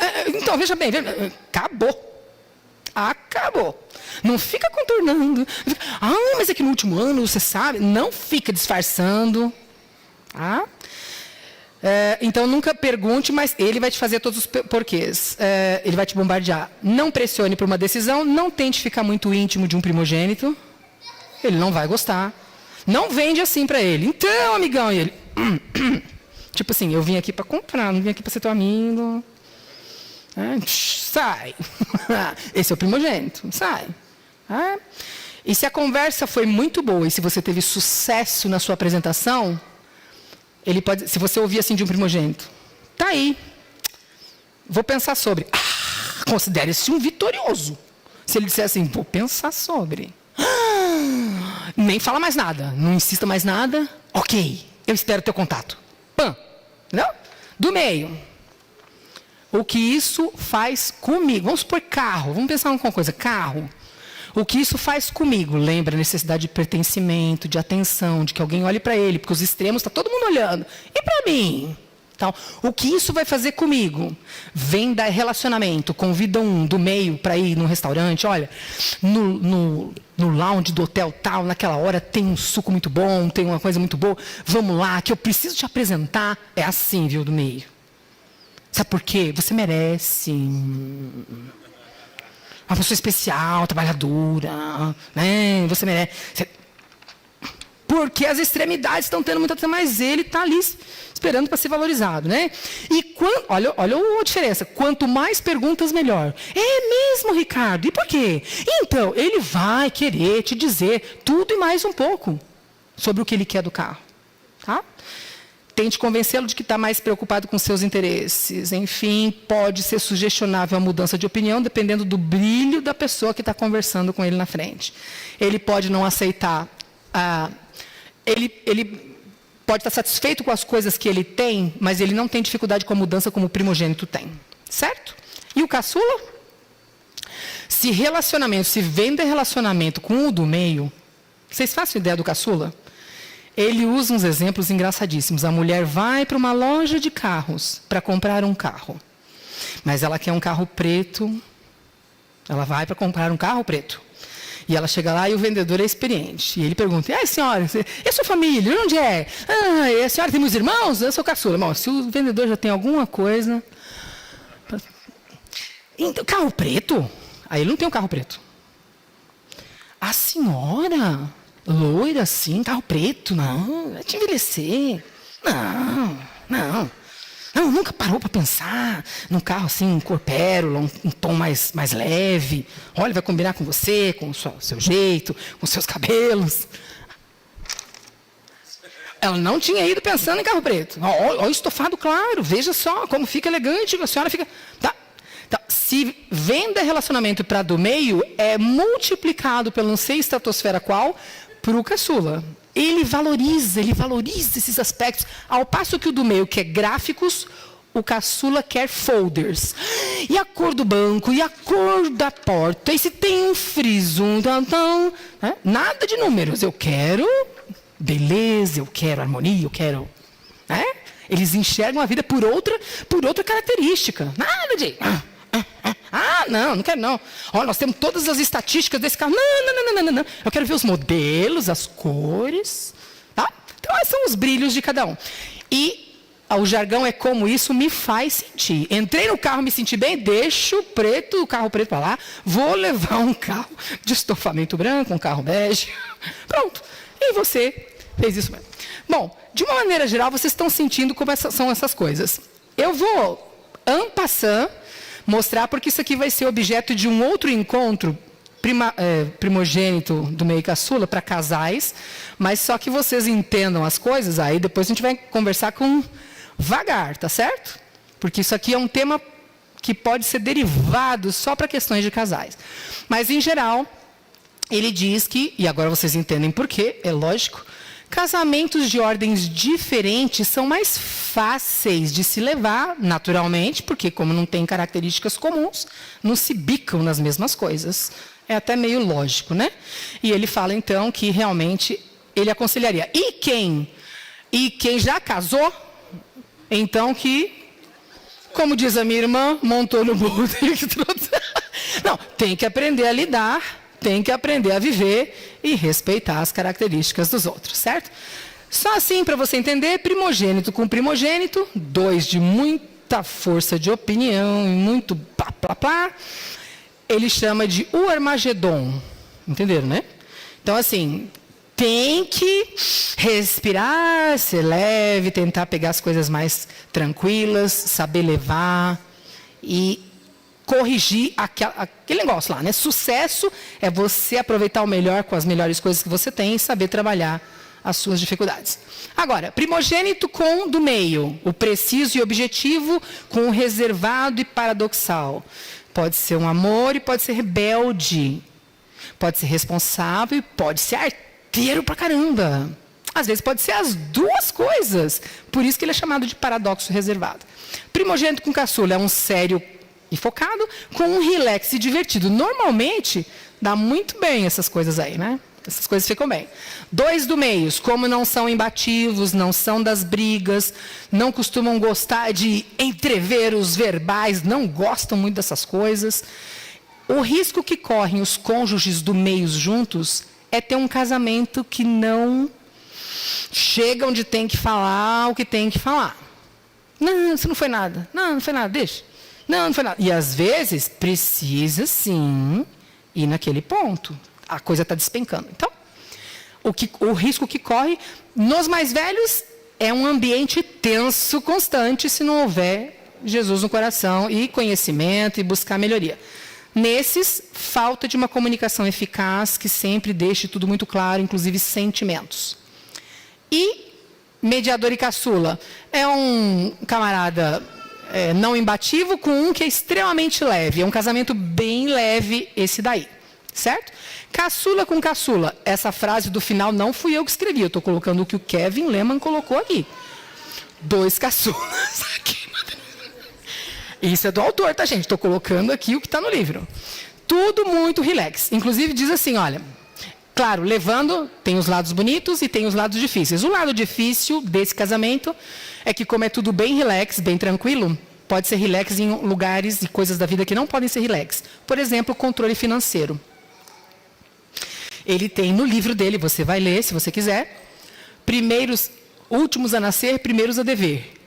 veja bem, acabou. Não fica contornando. Mas é que no último ano, você sabe, não fica disfarçando. Tá? Então, nunca pergunte, mas ele vai te fazer todos os porquês. Ele vai te bombardear. Não pressione por uma decisão, não tente ficar muito íntimo de um primogênito. Ele não vai gostar. Não vende assim para ele. Então, amigão, e ele... tipo assim, eu vim aqui para comprar, não vim aqui para ser teu amigo. Sai. Esse é o primogênito. Sai. E se a conversa foi muito boa e se você teve sucesso na sua apresentação, ele pode... Se você ouvir assim de um primogênito, tá aí. Vou pensar sobre. Considere-se um vitorioso. Se ele disser assim, vou pensar sobre... Nem fala mais nada, não insista mais nada. Ok, eu espero teu contato. Pã, não? Do meio. O que isso faz comigo? Vamos supor carro, vamos pensar uma coisa, carro. O que isso faz comigo? Lembra a necessidade de pertencimento, de atenção, de que alguém olhe para ele, porque os extremos está todo mundo olhando. E para mim? Então, o que isso vai fazer comigo? Vem da relacionamento, convida um do meio para ir num restaurante, olha, no lounge do hotel tal, naquela hora tem um suco muito bom, tem uma coisa muito boa, vamos lá, que eu preciso te apresentar. É assim, viu, do meio. Sabe por quê? Você merece. Uma pessoa especial, trabalhadora, né? Você merece. porque as extremidades estão tendo muita atenção, mas ele está ali esperando para ser valorizado, né? E olha a diferença. Quanto mais perguntas, melhor. É mesmo, Ricardo? E por quê? Então, ele vai querer te dizer tudo e mais um pouco sobre o que ele quer do carro. Tá? Tente convencê-lo de que está mais preocupado com seus interesses. Enfim, pode ser sugestionável a mudança de opinião, dependendo do brilho da pessoa que está conversando com ele na frente. Ele pode não aceitar. Ele pode estar satisfeito com as coisas que ele tem, mas ele não tem dificuldade com a mudança como o primogênito tem. Certo? E o caçula? Se vender relacionamento com o do meio, vocês fazem ideia do caçula? Ele usa uns exemplos engraçadíssimos. A mulher vai para uma loja de carros para comprar um carro. Mas ela quer um carro preto. Ela vai para comprar um carro preto. E ela chega lá e o vendedor é experiente. E ele pergunta, e a senhora, e a sua família, onde é? E a senhora tem muitos irmãos? Eu sou caçula. Bom, se o vendedor já tem alguma coisa... Então, carro preto? Aí ele não tem um carro preto. A senhora... loira, assim, carro preto, não, vai te envelhecer. Não, nunca parou para pensar num carro assim, um cor pérola, um tom mais leve. Olha, vai combinar com você, com o seu jeito, com os seus cabelos. Ela não tinha ido pensando em carro preto. Olha o estofado claro, veja só como fica elegante, a senhora fica... Tá. Então, se venda relacionamento para do meio, é multiplicado pelo não sei estratosfera qual... para o caçula. Ele valoriza esses aspectos, ao passo que o do meio quer gráficos, o caçula quer folders. E a cor do banco, e a cor da porta, e se tem um friso, nada de números. Eu quero beleza, eu quero harmonia, eu quero... Eles enxergam a vida por outra característica. Nada de... não quero não. Olha, nós temos todas as estatísticas desse carro. Não. Eu quero ver os modelos, as cores. Tá? Então, esses são os brilhos de cada um. E o jargão é como isso me faz sentir. Entrei no carro, me senti bem, deixo o carro preto para lá, vou levar um carro de estofamento branco, um carro bege. Pronto. E você fez isso mesmo. Bom, de uma maneira geral, vocês estão sentindo como são essas coisas. Eu vou, en passant, mostrar, porque isso aqui vai ser objeto de um outro encontro primogênito do meio caçula para casais, mas só que vocês entendam as coisas, aí depois a gente vai conversar com vagar, tá certo? Porque isso aqui é um tema que pode ser derivado só para questões de casais. Mas, em geral, ele diz que, e agora vocês entendem por quê, é lógico, casamentos de ordens diferentes são mais fáceis de se levar, naturalmente, porque como não tem características comuns, não se bicam nas mesmas coisas. É até meio lógico, né? E ele fala, então, que realmente ele aconselharia. E quem já casou, então que, como diz a minha irmã, montou no burro, tem que não, tem que aprender a lidar, tem que aprender a viver e respeitar as características dos outros, certo? Só assim, para você entender, primogênito com primogênito, dois de muita força de opinião, muito plá, ele chama de o Armagedon. Entenderam, né? Então, assim, tem que respirar, ser leve, tentar pegar as coisas mais tranquilas, saber levar e corrigir aquele negócio lá, né? Sucesso é você aproveitar o melhor com as melhores coisas que você tem e saber trabalhar as suas dificuldades. Agora, primogênito com do meio, o preciso e objetivo com o reservado e paradoxal. Pode ser um amor e pode ser rebelde. Pode ser responsável e pode ser arteiro pra caramba. Às vezes pode ser as duas coisas. Por isso que ele é chamado de paradoxo reservado. Primogênito com caçula é um sério e focado, com um relax e divertido. Normalmente, dá muito bem essas coisas aí, né? Essas coisas ficam bem. Dois do meio, como não são imbativos, não são das brigas, não costumam gostar de entrever os verbais, não gostam muito dessas coisas. O risco que correm os cônjuges do meio juntos é ter um casamento que não chega onde tem que falar o que tem que falar. Não, isso não foi nada. Não foi nada, deixa. Não foi nada. E, às vezes, precisa, sim, ir naquele ponto. A coisa está despencando. Então, o risco que corre nos mais velhos é um ambiente tenso, constante, se não houver Jesus no coração e conhecimento e buscar melhoria. Nesses, falta de uma comunicação eficaz que sempre deixe tudo muito claro, inclusive sentimentos. E mediador e caçula é um camarada não imbatível com um que é extremamente leve. É um casamento bem leve esse daí, certo? Caçula com caçula. Essa frase do final não fui eu que escrevi, eu estou colocando o que o Kevin Lehman colocou aqui. 2 caçulas aqui. Isso é do autor, tá, gente? Estou colocando aqui o que está no livro. Tudo muito relax. Inclusive diz assim, olha, claro, levando, tem os lados bonitos e tem os lados difíceis. O lado difícil desse casamento é que, como é tudo bem relax, bem tranquilo, pode ser relax em lugares e coisas da vida que não podem ser relax. Por exemplo, controle financeiro. Ele tem no livro dele, você vai ler se você quiser, últimos a nascer, primeiros a dever.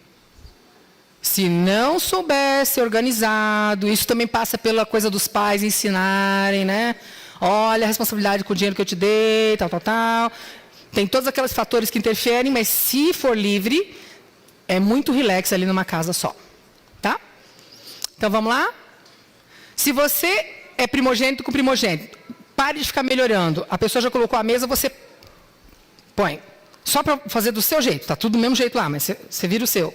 Se não souber ser organizado, isso também passa pela coisa dos pais ensinarem, né? Olha a responsabilidade com o dinheiro que eu te dei, tal, tal, tal. Tem todos aqueles fatores que interferem, mas se for livre, é muito relax ali numa casa só. Tá? Então vamos lá? Se você é primogênito com primogênito, pare de ficar melhorando. A pessoa já colocou a mesa, você põe. Só para fazer do seu jeito. Está tudo do mesmo jeito lá, mas você vira o seu.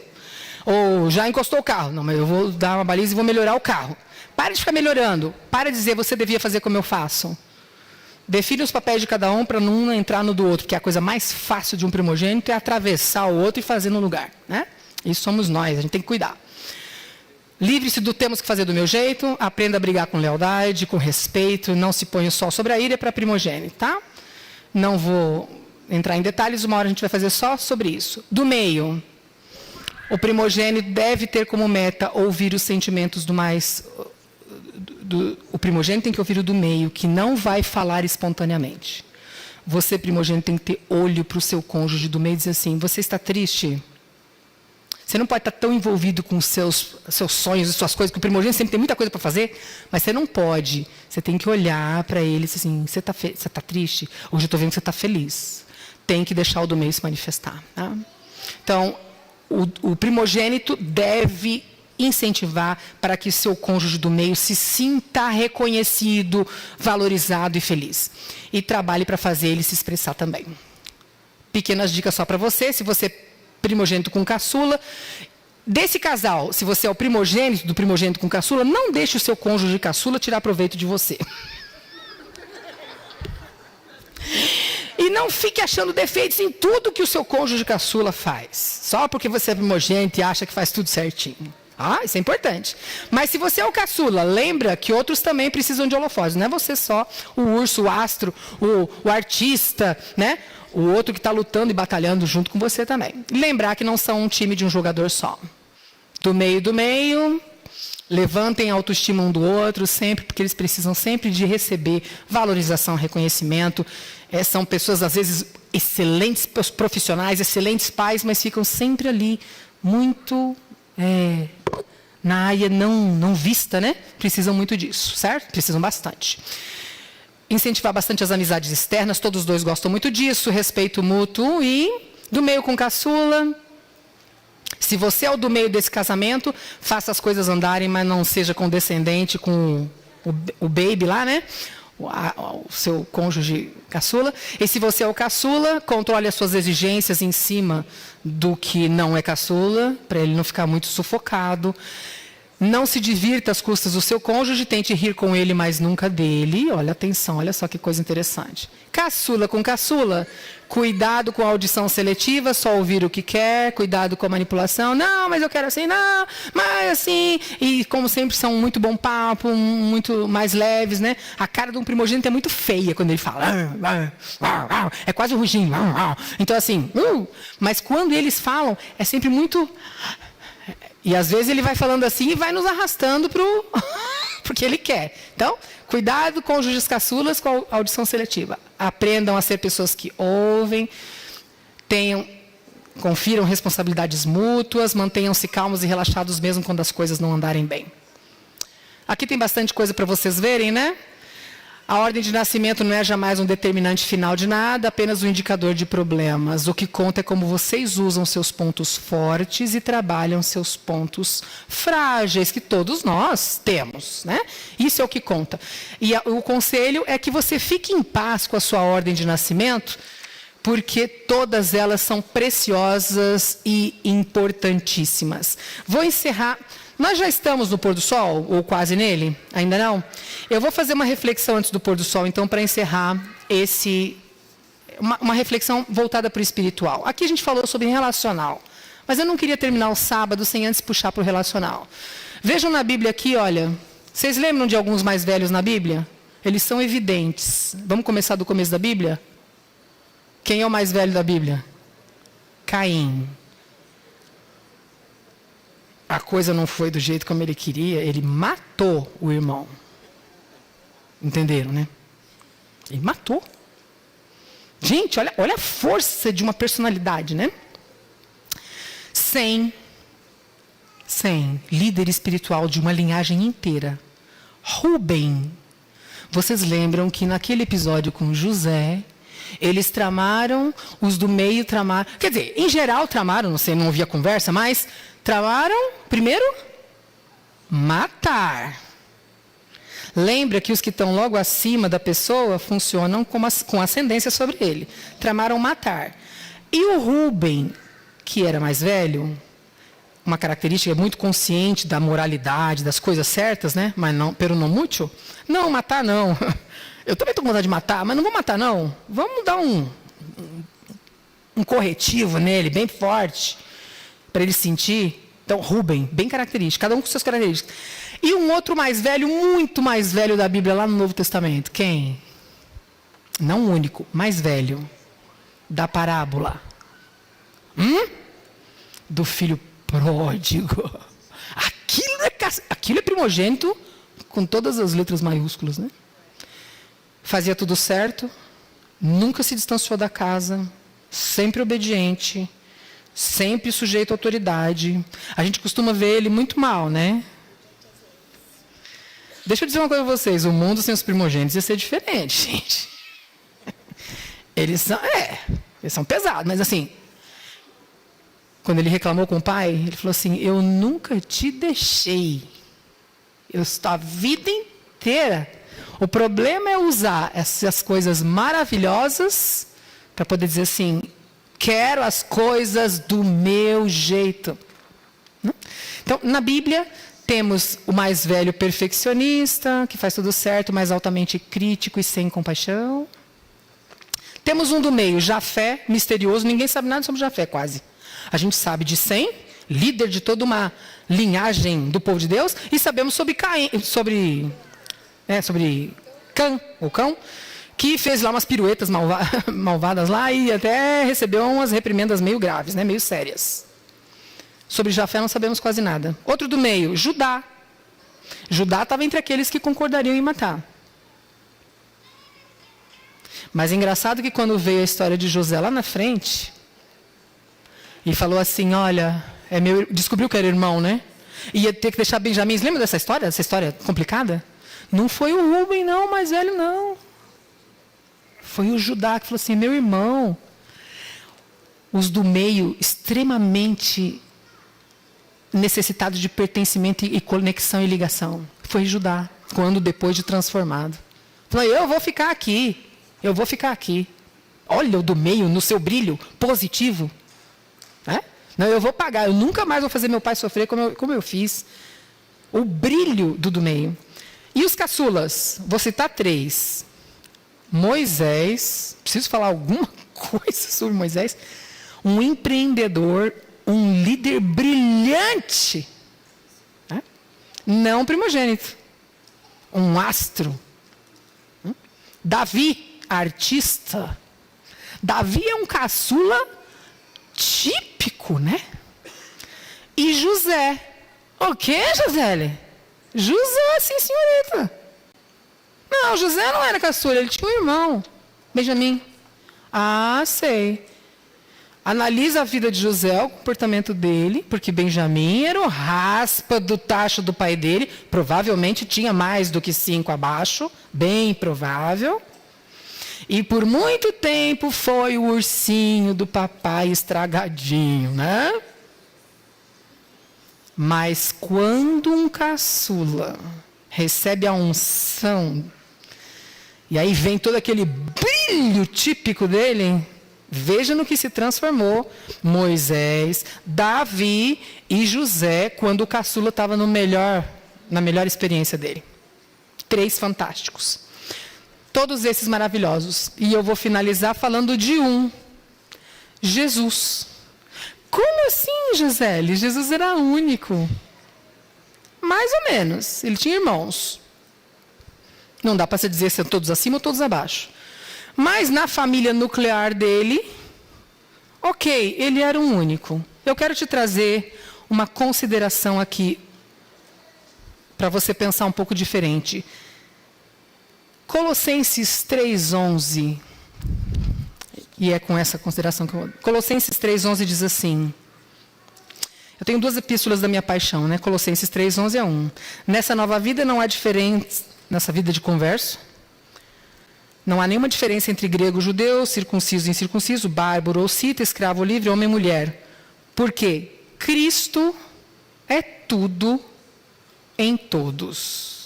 Ou já encostou o carro. Não, mas eu vou dar uma baliza e vou melhorar o carro. Pare de ficar melhorando. Para de dizer, você devia fazer como eu faço. Define os papéis de cada um para não entrar no do outro, porque a coisa mais fácil de um primogênito é atravessar o outro e fazer no lugar. Né? Isso somos nós, a gente tem que cuidar. Livre-se do temos que fazer do meu jeito, aprenda a brigar com lealdade, com respeito, não se ponha só sobre a ira para primogênito. Tá? Não vou entrar em detalhes, uma hora a gente vai fazer só sobre isso. Do meio... O primogênito deve ter como meta ouvir os sentimentos do mais... o primogênito tem que ouvir o do meio, que não vai falar espontaneamente. Você, primogênito, tem que ter olho para o seu cônjuge do meio e dizer assim, você está triste? Você não pode estar tão envolvido com os seus sonhos e suas coisas, que o primogênito sempre tem muita coisa para fazer, mas você não pode. Você tem que olhar para ele e dizer assim, você está triste? Hoje eu estou vendo que você está feliz. Tem que deixar o do meio se manifestar. Tá? Então... O primogênito deve incentivar para que seu cônjuge do meio se sinta reconhecido, valorizado e feliz. E trabalhe para fazer ele se expressar também. Pequenas dicas só para você. Se você é primogênito com caçula, desse casal, se você é o primogênito do primogênito com caçula, não deixe o seu cônjuge caçula tirar proveito de você. E não fique achando defeitos em tudo que o seu cônjuge caçula faz. Só porque você é primogênito e acha que faz tudo certinho. Isso é importante. Mas se você é o caçula, lembra que outros também precisam de holofotes. Não é você só, o urso, o astro, o artista, né? O outro que está lutando e batalhando junto com você também. Lembrar que não são um time de um jogador só. Do meio... Levantem a autoestima um do outro sempre, porque eles precisam sempre de receber valorização, reconhecimento. São pessoas, às vezes, excelentes profissionais, excelentes pais, mas ficam sempre ali, muito na área não vista, né? Precisam muito disso, certo? Precisam bastante. Incentivar bastante as amizades externas, todos os dois gostam muito disso, respeito mútuo e do meio com caçula. Se você é o do meio desse casamento, faça as coisas andarem, mas não seja condescendente com o baby lá, né? O seu cônjuge caçula. E se você é o caçula, controle as suas exigências em cima do que não é caçula, para ele não ficar muito sufocado. Não se divirta às custas do seu cônjuge, tente rir com ele, mas nunca dele. Olha, atenção, olha só que coisa interessante. Caçula com caçula, cuidado com a audição seletiva, só ouvir o que quer, cuidado com a manipulação. Não, mas eu quero assim, não, mas assim. E como sempre são muito bom papo, muito mais leves, né? A cara de um primogênito é muito feia quando ele fala. É quase um ruginho. Então assim, mas quando eles falam, é sempre muito... E às vezes ele vai falando assim e vai nos arrastando para o que ele quer. Então, cuidado com cônjuges caçulas com a audição seletiva. Aprendam a ser pessoas que ouvem, confiram responsabilidades mútuas, mantenham-se calmos e relaxados mesmo quando as coisas não andarem bem. Aqui tem bastante coisa para vocês verem, né? A ordem de nascimento não é jamais um determinante final de nada, apenas um indicador de problemas. O que conta é como vocês usam seus pontos fortes e trabalham seus pontos frágeis, que todos nós temos, né? Isso é o que conta. E o conselho é que você fique em paz com a sua ordem de nascimento, porque todas elas são preciosas e importantíssimas. Vou encerrar. Nós já estamos no pôr do sol, ou quase nele? Ainda não? Eu vou fazer uma reflexão antes do pôr do sol, então, para encerrar uma reflexão voltada para o espiritual. Aqui a gente falou sobre relacional, mas eu não queria terminar o sábado sem antes puxar para o relacional. Vejam na Bíblia aqui, olha, vocês lembram de alguns mais velhos na Bíblia? Eles são evidentes. Vamos começar do começo da Bíblia? Quem é o mais velho da Bíblia? Caim. A coisa não foi do jeito como ele queria, ele matou o irmão. Entenderam, né? Ele matou. Gente, olha a força de uma personalidade, né? Sem líder espiritual de uma linhagem inteira. Rubem. Vocês lembram que naquele episódio com José, eles tramaram, os do meio tramaram. Quer dizer, em geral tramaram, não sei, não ouvi a conversa, mas tramaram, primeiro, matar. Lembra que os que estão logo acima da pessoa funcionam com ascendência sobre ele. Tramaram matar. E o Rubem, que era mais velho, uma característica muito consciente da moralidade, das coisas certas, né? Mas não, pero não muito. Não, matar não. Eu também estou com vontade de matar, mas não vou matar não. Vamos dar um corretivo nele, bem forte, para ele sentir. Então, Rubem, bem característico, cada um com suas características. E um outro mais velho, muito mais velho da Bíblia, lá no Novo Testamento. Quem? Não o único, mais velho. Da parábola. Do filho pródigo. Aquilo é primogênito com todas as letras maiúsculas, né? Fazia tudo certo, nunca se distanciou da casa, sempre obediente, sempre sujeito à autoridade. A gente costuma ver ele muito mal, né? Deixa eu dizer uma coisa para vocês, o mundo sem os primogênitos ia ser diferente, gente. Eles são pesados, mas assim, quando ele reclamou com o pai, ele falou assim, eu nunca te deixei. Eu estou a vida inteira. O problema é usar essas coisas maravilhosas para poder dizer assim, quero as coisas do meu jeito. Então, na Bíblia, temos o mais velho perfeccionista, que faz tudo certo, mas altamente crítico e sem compaixão. Temos um do meio, Jafé, misterioso, ninguém sabe nada sobre Jafé quase. A gente sabe de Sem, líder de toda uma linhagem do povo de Deus, e sabemos sobre Caim, sobre Cão, que fez lá umas piruetas malvadas lá e até recebeu umas reprimendas meio graves, né, meio sérias. Sobre Jafé não sabemos quase nada. Outro do meio, Judá. Judá estava entre aqueles que concordariam em matar. Mas é engraçado que quando veio a história de José lá na frente, e falou assim, olha, descobriu que era irmão, né? Ia ter que deixar Benjamim. Lembra dessa história complicada? Não foi o Rubem, não, o mais velho, não. Foi o Judá que falou assim, meu irmão. Os do meio, extremamente necessitados de pertencimento e conexão e ligação. Foi Judá, quando depois de transformado. Falou, eu vou ficar aqui. Olha o do meio, no seu brilho positivo. Não, eu vou pagar, eu nunca mais vou fazer meu pai sofrer como eu fiz. O brilho do meio. E os caçulas? Vou citar 3. Moisés, preciso falar alguma coisa sobre Moisés. Um empreendedor, um líder brilhante. Não primogênito. Um astro. Davi, artista. Davi é um caçula típico, né? E José. O quê, José? José, sim, senhorita. Não, José não era caçula, ele tinha um irmão, Benjamim. Ah, sei. Analisa a vida de José, o comportamento dele, porque Benjamim era o raspa do tacho do pai dele, provavelmente tinha mais do que 5 abaixo, Bem provável. E por muito tempo foi o ursinho do papai estragadinho, né? Mas quando um caçula recebe a unção, e aí vem todo aquele brilho típico dele, veja no que se transformou Moisés, Davi e José, quando o caçula estava na melhor experiência dele. 3 fantásticos. Todos esses maravilhosos. E eu vou finalizar falando de um. Jesus. Como assim, Gisele? Jesus era único. Mais ou menos. Ele tinha irmãos. Não dá para se dizer se são todos acima ou todos abaixo. Mas na família nuclear dele, ok, ele era um único. Eu quero te trazer uma consideração aqui para você pensar um pouco diferente. Colossenses 3:11, e é com essa consideração que eu... Colossenses 3:11 diz assim, eu tenho 2 epístolas da minha paixão, né? Colossenses 3:11 é 1. Nessa nova vida não há diferença, nessa vida de converso, não há nenhuma diferença entre grego, judeu, circunciso e incircunciso, bárbaro ou cita, escravo ou livre, homem e mulher. Porque Cristo é tudo em todos.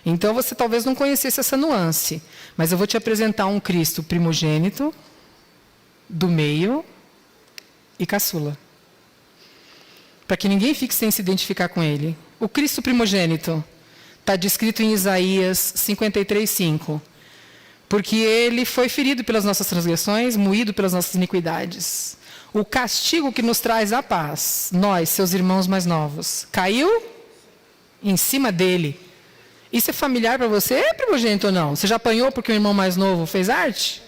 Então, você talvez não conhecesse essa nuance, mas eu vou te apresentar um Cristo primogênito, do meio e caçula. Para que ninguém fique sem se identificar com ele. O Cristo primogênito está descrito em Isaías 53:5. Porque ele foi ferido pelas nossas transgressões, moído pelas nossas iniquidades. O castigo que nos traz a paz, nós, seus irmãos mais novos, caiu em cima dele. Isso é familiar para você, primogênito ou não? Você já apanhou porque o irmão mais novo fez arte?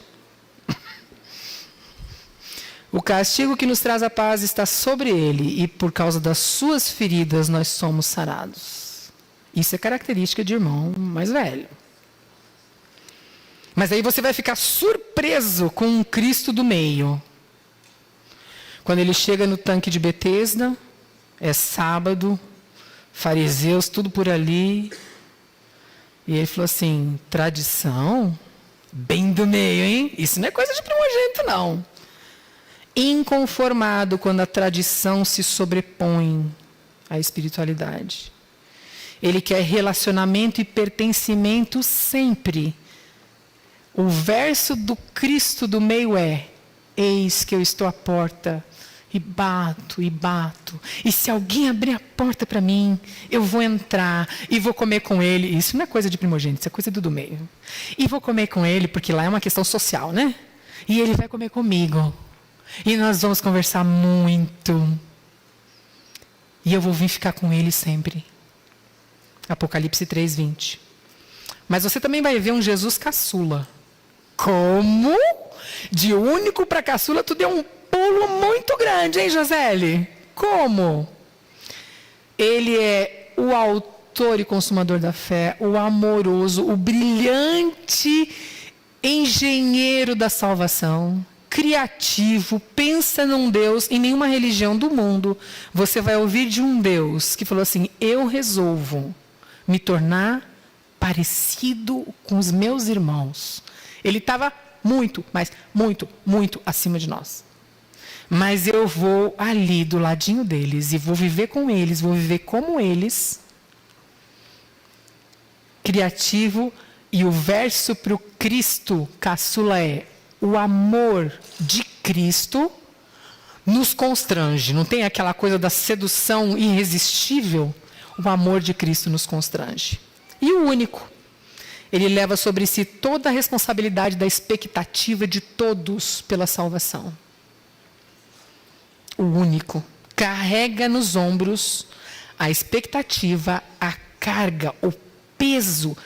O castigo que nos traz a paz está sobre ele, e por causa das suas feridas nós somos sarados. Isso é característica de irmão mais velho. Mas aí você vai ficar surpreso com um Cristo do meio. Quando ele chega no tanque de Betesda, é sábado, fariseus, tudo por ali. E ele falou assim, tradição? Bem do meio, hein? Isso não é coisa de primogênito, não. Inconformado quando a tradição se sobrepõe à espiritualidade. Ele quer relacionamento e pertencimento sempre. O verso do Cristo do meio é, eis que eu estou à porta e bato, e bato. E se alguém abrir a porta para mim, eu vou entrar e vou comer com ele. Isso não é coisa de primogênito, isso é coisa do meio. E vou comer com ele, porque lá é uma questão social, né? E ele vai comer comigo. E nós vamos conversar muito. E eu vou vir ficar com ele sempre. Apocalipse 3:20. Mas você também vai ver um Jesus caçula. Como? De único para caçula, tu deu um pulo muito grande, hein, Josele? Como? Ele é o autor e consumador da fé, o amoroso, o brilhante engenheiro da salvação, criativo, pensa num Deus. Em nenhuma religião do mundo você vai ouvir de um Deus que falou assim, eu resolvo me tornar parecido com os meus irmãos. Ele estava muito, mas muito, muito acima de nós. Mas eu vou ali do ladinho deles e vou viver com eles, vou viver como eles. Criativo. E o verso para o Cristo caçula é, o amor de Cristo nos constrange. Não tem aquela coisa da sedução irresistível? O amor de Cristo nos constrange. E o único. Ele leva sobre si toda a responsabilidade da expectativa de todos pela salvação. O único. Carrega nos ombros a expectativa, a carga, o peso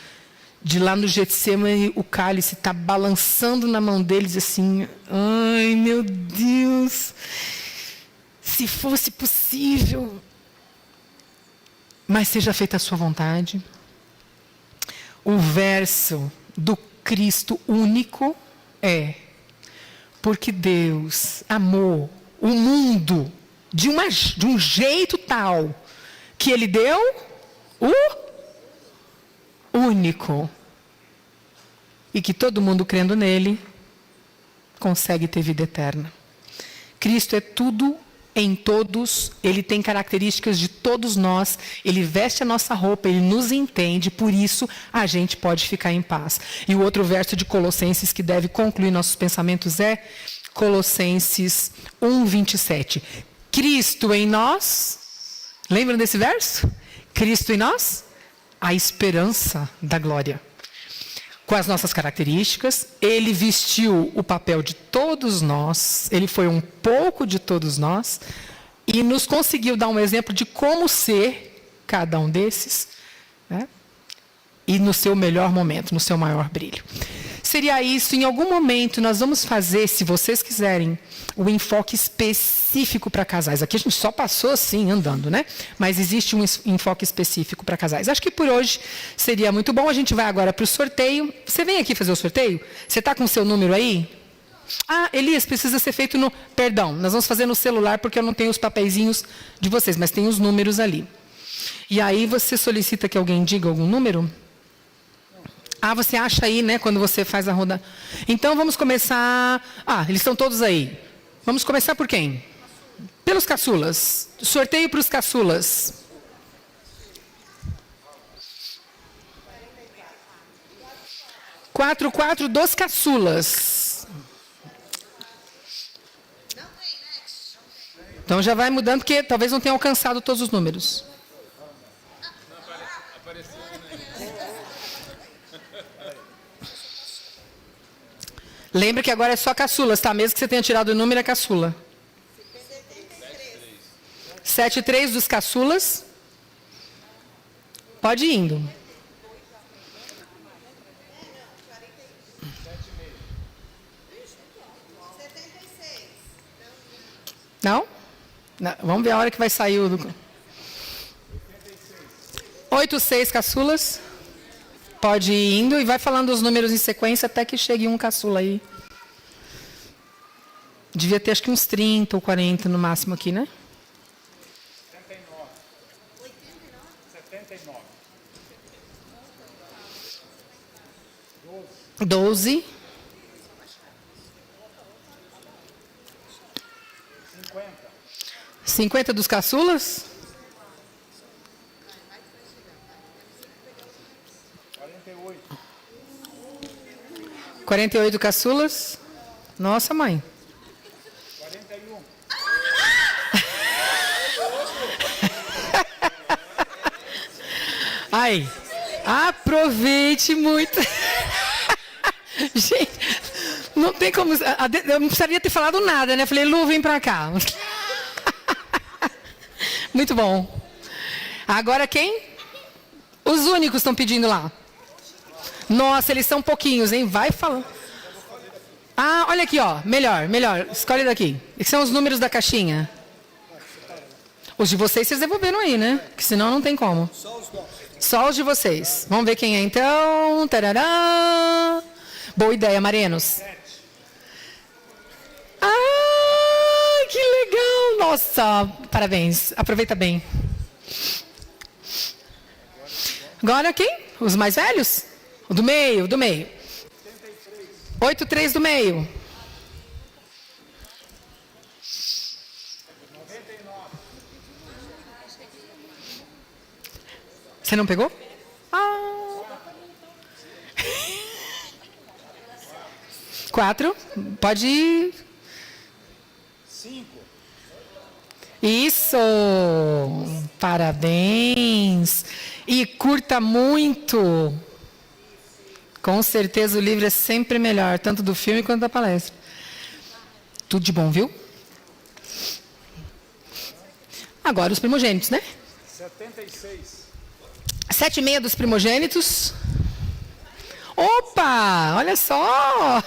de lá no Getsemane, o cálice está balançando na mão deles assim, ai meu Deus, se fosse possível, mas seja feita a sua vontade. O verso do Cristo único é, porque Deus amou o mundo de um jeito tal que Ele deu o único. e que todo mundo crendo nele consegue ter vida eterna. Cristo é tudo em todos, ele tem características de todos nós, ele veste a nossa roupa, ele nos entende, por isso a gente pode ficar em paz. E o outro verso de Colossenses que deve concluir nossos pensamentos é Colossenses 1:27. Cristo em nós, lembram desse verso? Cristo em nós, a esperança da glória. Com as nossas características, ele vestiu o papel de todos nós, ele foi um pouco de todos nós, e nos conseguiu dar um exemplo de como ser cada um desses, né? E no seu melhor momento, no seu maior brilho. Seria isso, em algum momento nós vamos fazer, se vocês quiserem, o enfoque específico para casais. Aqui a gente só passou assim, andando, né? Mas existe um enfoque específico para casais. Acho que por hoje seria muito bom. A gente vai agora para o sorteio. Você vem aqui fazer o sorteio? Você está com o seu número aí? Ah, Elias, precisa ser feito no... Perdão, nós vamos fazer no celular porque eu não tenho os papeizinhos de vocês, mas tem os números ali. E aí você solicita que alguém diga algum número? Ah, você acha aí, né, quando você faz a roda. Então vamos começar... Ah, eles estão todos aí. Vamos começar por quem? Pelos caçulas. Sorteio para os caçulas. Quatro dos caçulas. Então já vai mudando, porque talvez não tenha alcançado todos os números. Lembra que agora é só caçulas, tá? Mesmo que você tenha tirado o número, é caçula. 73 dos caçulas. Pode ir indo. Não? Não? Vamos ver a hora que vai sair o... 86 caçulas. Pode ir indo e vai falando os números em sequência até que chegue um caçula aí. Devia ter acho que uns 30 ou 40 no máximo aqui, né? 79. 12. 50 dos caçulas? 48 caçulas? Nossa, mãe. 41. Ai, aproveite muito. Gente, não tem como... Eu não precisaria ter falado nada, né? Falei, Lu, vem pra cá. Muito bom. Agora quem? Os únicos estão pedindo lá. Nossa, eles são pouquinhos, hein? Vai falando. Ah, olha aqui, ó. Melhor. Escolhe daqui. Esses são os números da caixinha. Os de vocês devolveram aí, né? Porque senão não tem como. Só os de vocês. Vamos ver quem é então. Tarará. Boa ideia, Marenos. Ah, que legal. Nossa, parabéns. Aproveita bem. Agora quem? Os mais velhos? O do meio. 83 do meio. 99. Você não pegou? Ah. 4. Pode ir. 5. Isso. Parabéns. E curta muito. Com certeza o livro é sempre melhor, tanto do filme quanto da palestra. Tudo de bom, viu? Agora os primogênitos, né? 76. 7,5 dos primogênitos. Opa, olha só.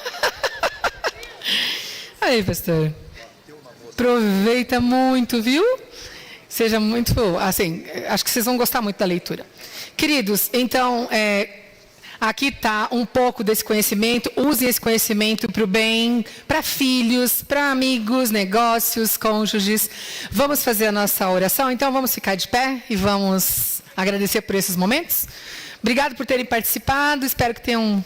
Aí, pastor. Aproveita muito, viu? Seja muito, assim, acho que vocês vão gostar muito da leitura. Queridos, então, aqui está um pouco desse conhecimento. Usem esse conhecimento para o bem, para filhos, para amigos, negócios, cônjuges. Vamos fazer a nossa oração? Então, vamos ficar de pé e vamos agradecer por esses momentos. Obrigado por terem participado. Espero que tenham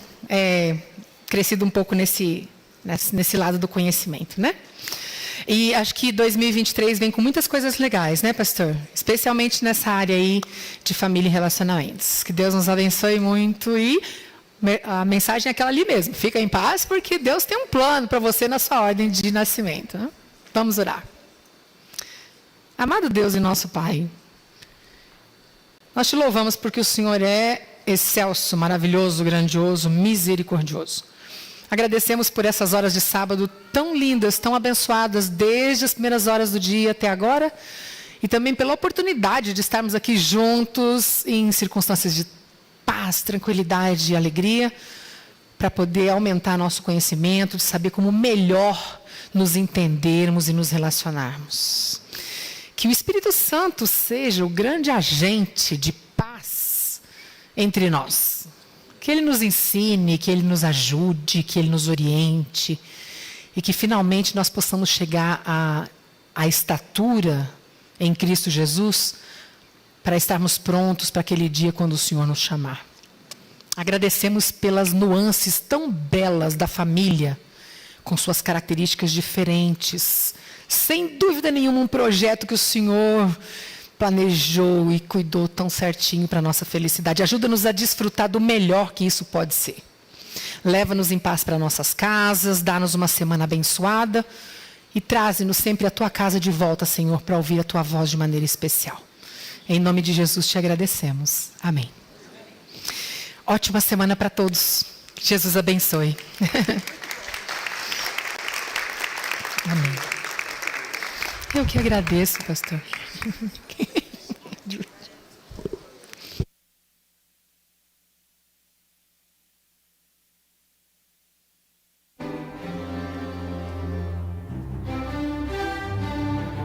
crescido um pouco nesse lado do conhecimento, né? E acho que 2023 vem com muitas coisas legais, né, pastor? Especialmente nessa área aí de família e relacionamentos. Que Deus nos abençoe muito e a mensagem é aquela ali mesmo. Fica em paz porque Deus tem um plano para você na sua ordem de nascimento, né? Vamos orar. Amado Deus e nosso Pai, nós te louvamos porque o Senhor é excelso, maravilhoso, grandioso, misericordioso. Agradecemos por essas horas de sábado tão lindas, tão abençoadas, desde as primeiras horas do dia até agora, e também pela oportunidade de estarmos aqui juntos em circunstâncias de paz, tranquilidade e alegria, para poder aumentar nosso conhecimento, de saber como melhor nos entendermos e nos relacionarmos. Que o Espírito Santo seja o grande agente de paz entre nós. Que Ele nos ensine, que Ele nos ajude, que Ele nos oriente e que finalmente nós possamos chegar à estatura em Cristo Jesus para estarmos prontos para aquele dia quando o Senhor nos chamar. Agradecemos pelas nuances tão belas da família, com suas características diferentes. Sem dúvida nenhuma, um projeto que o Senhor planejou e cuidou tão certinho para a nossa felicidade. Ajuda-nos a desfrutar do melhor que isso pode ser. Leva-nos em paz para nossas casas, dá-nos uma semana abençoada e traze-nos sempre à tua casa de volta, Senhor, para ouvir a tua voz de maneira especial. Em nome de Jesus te agradecemos. Amém. Ótima semana para todos. Jesus abençoe. Amém. Eu que agradeço, pastor.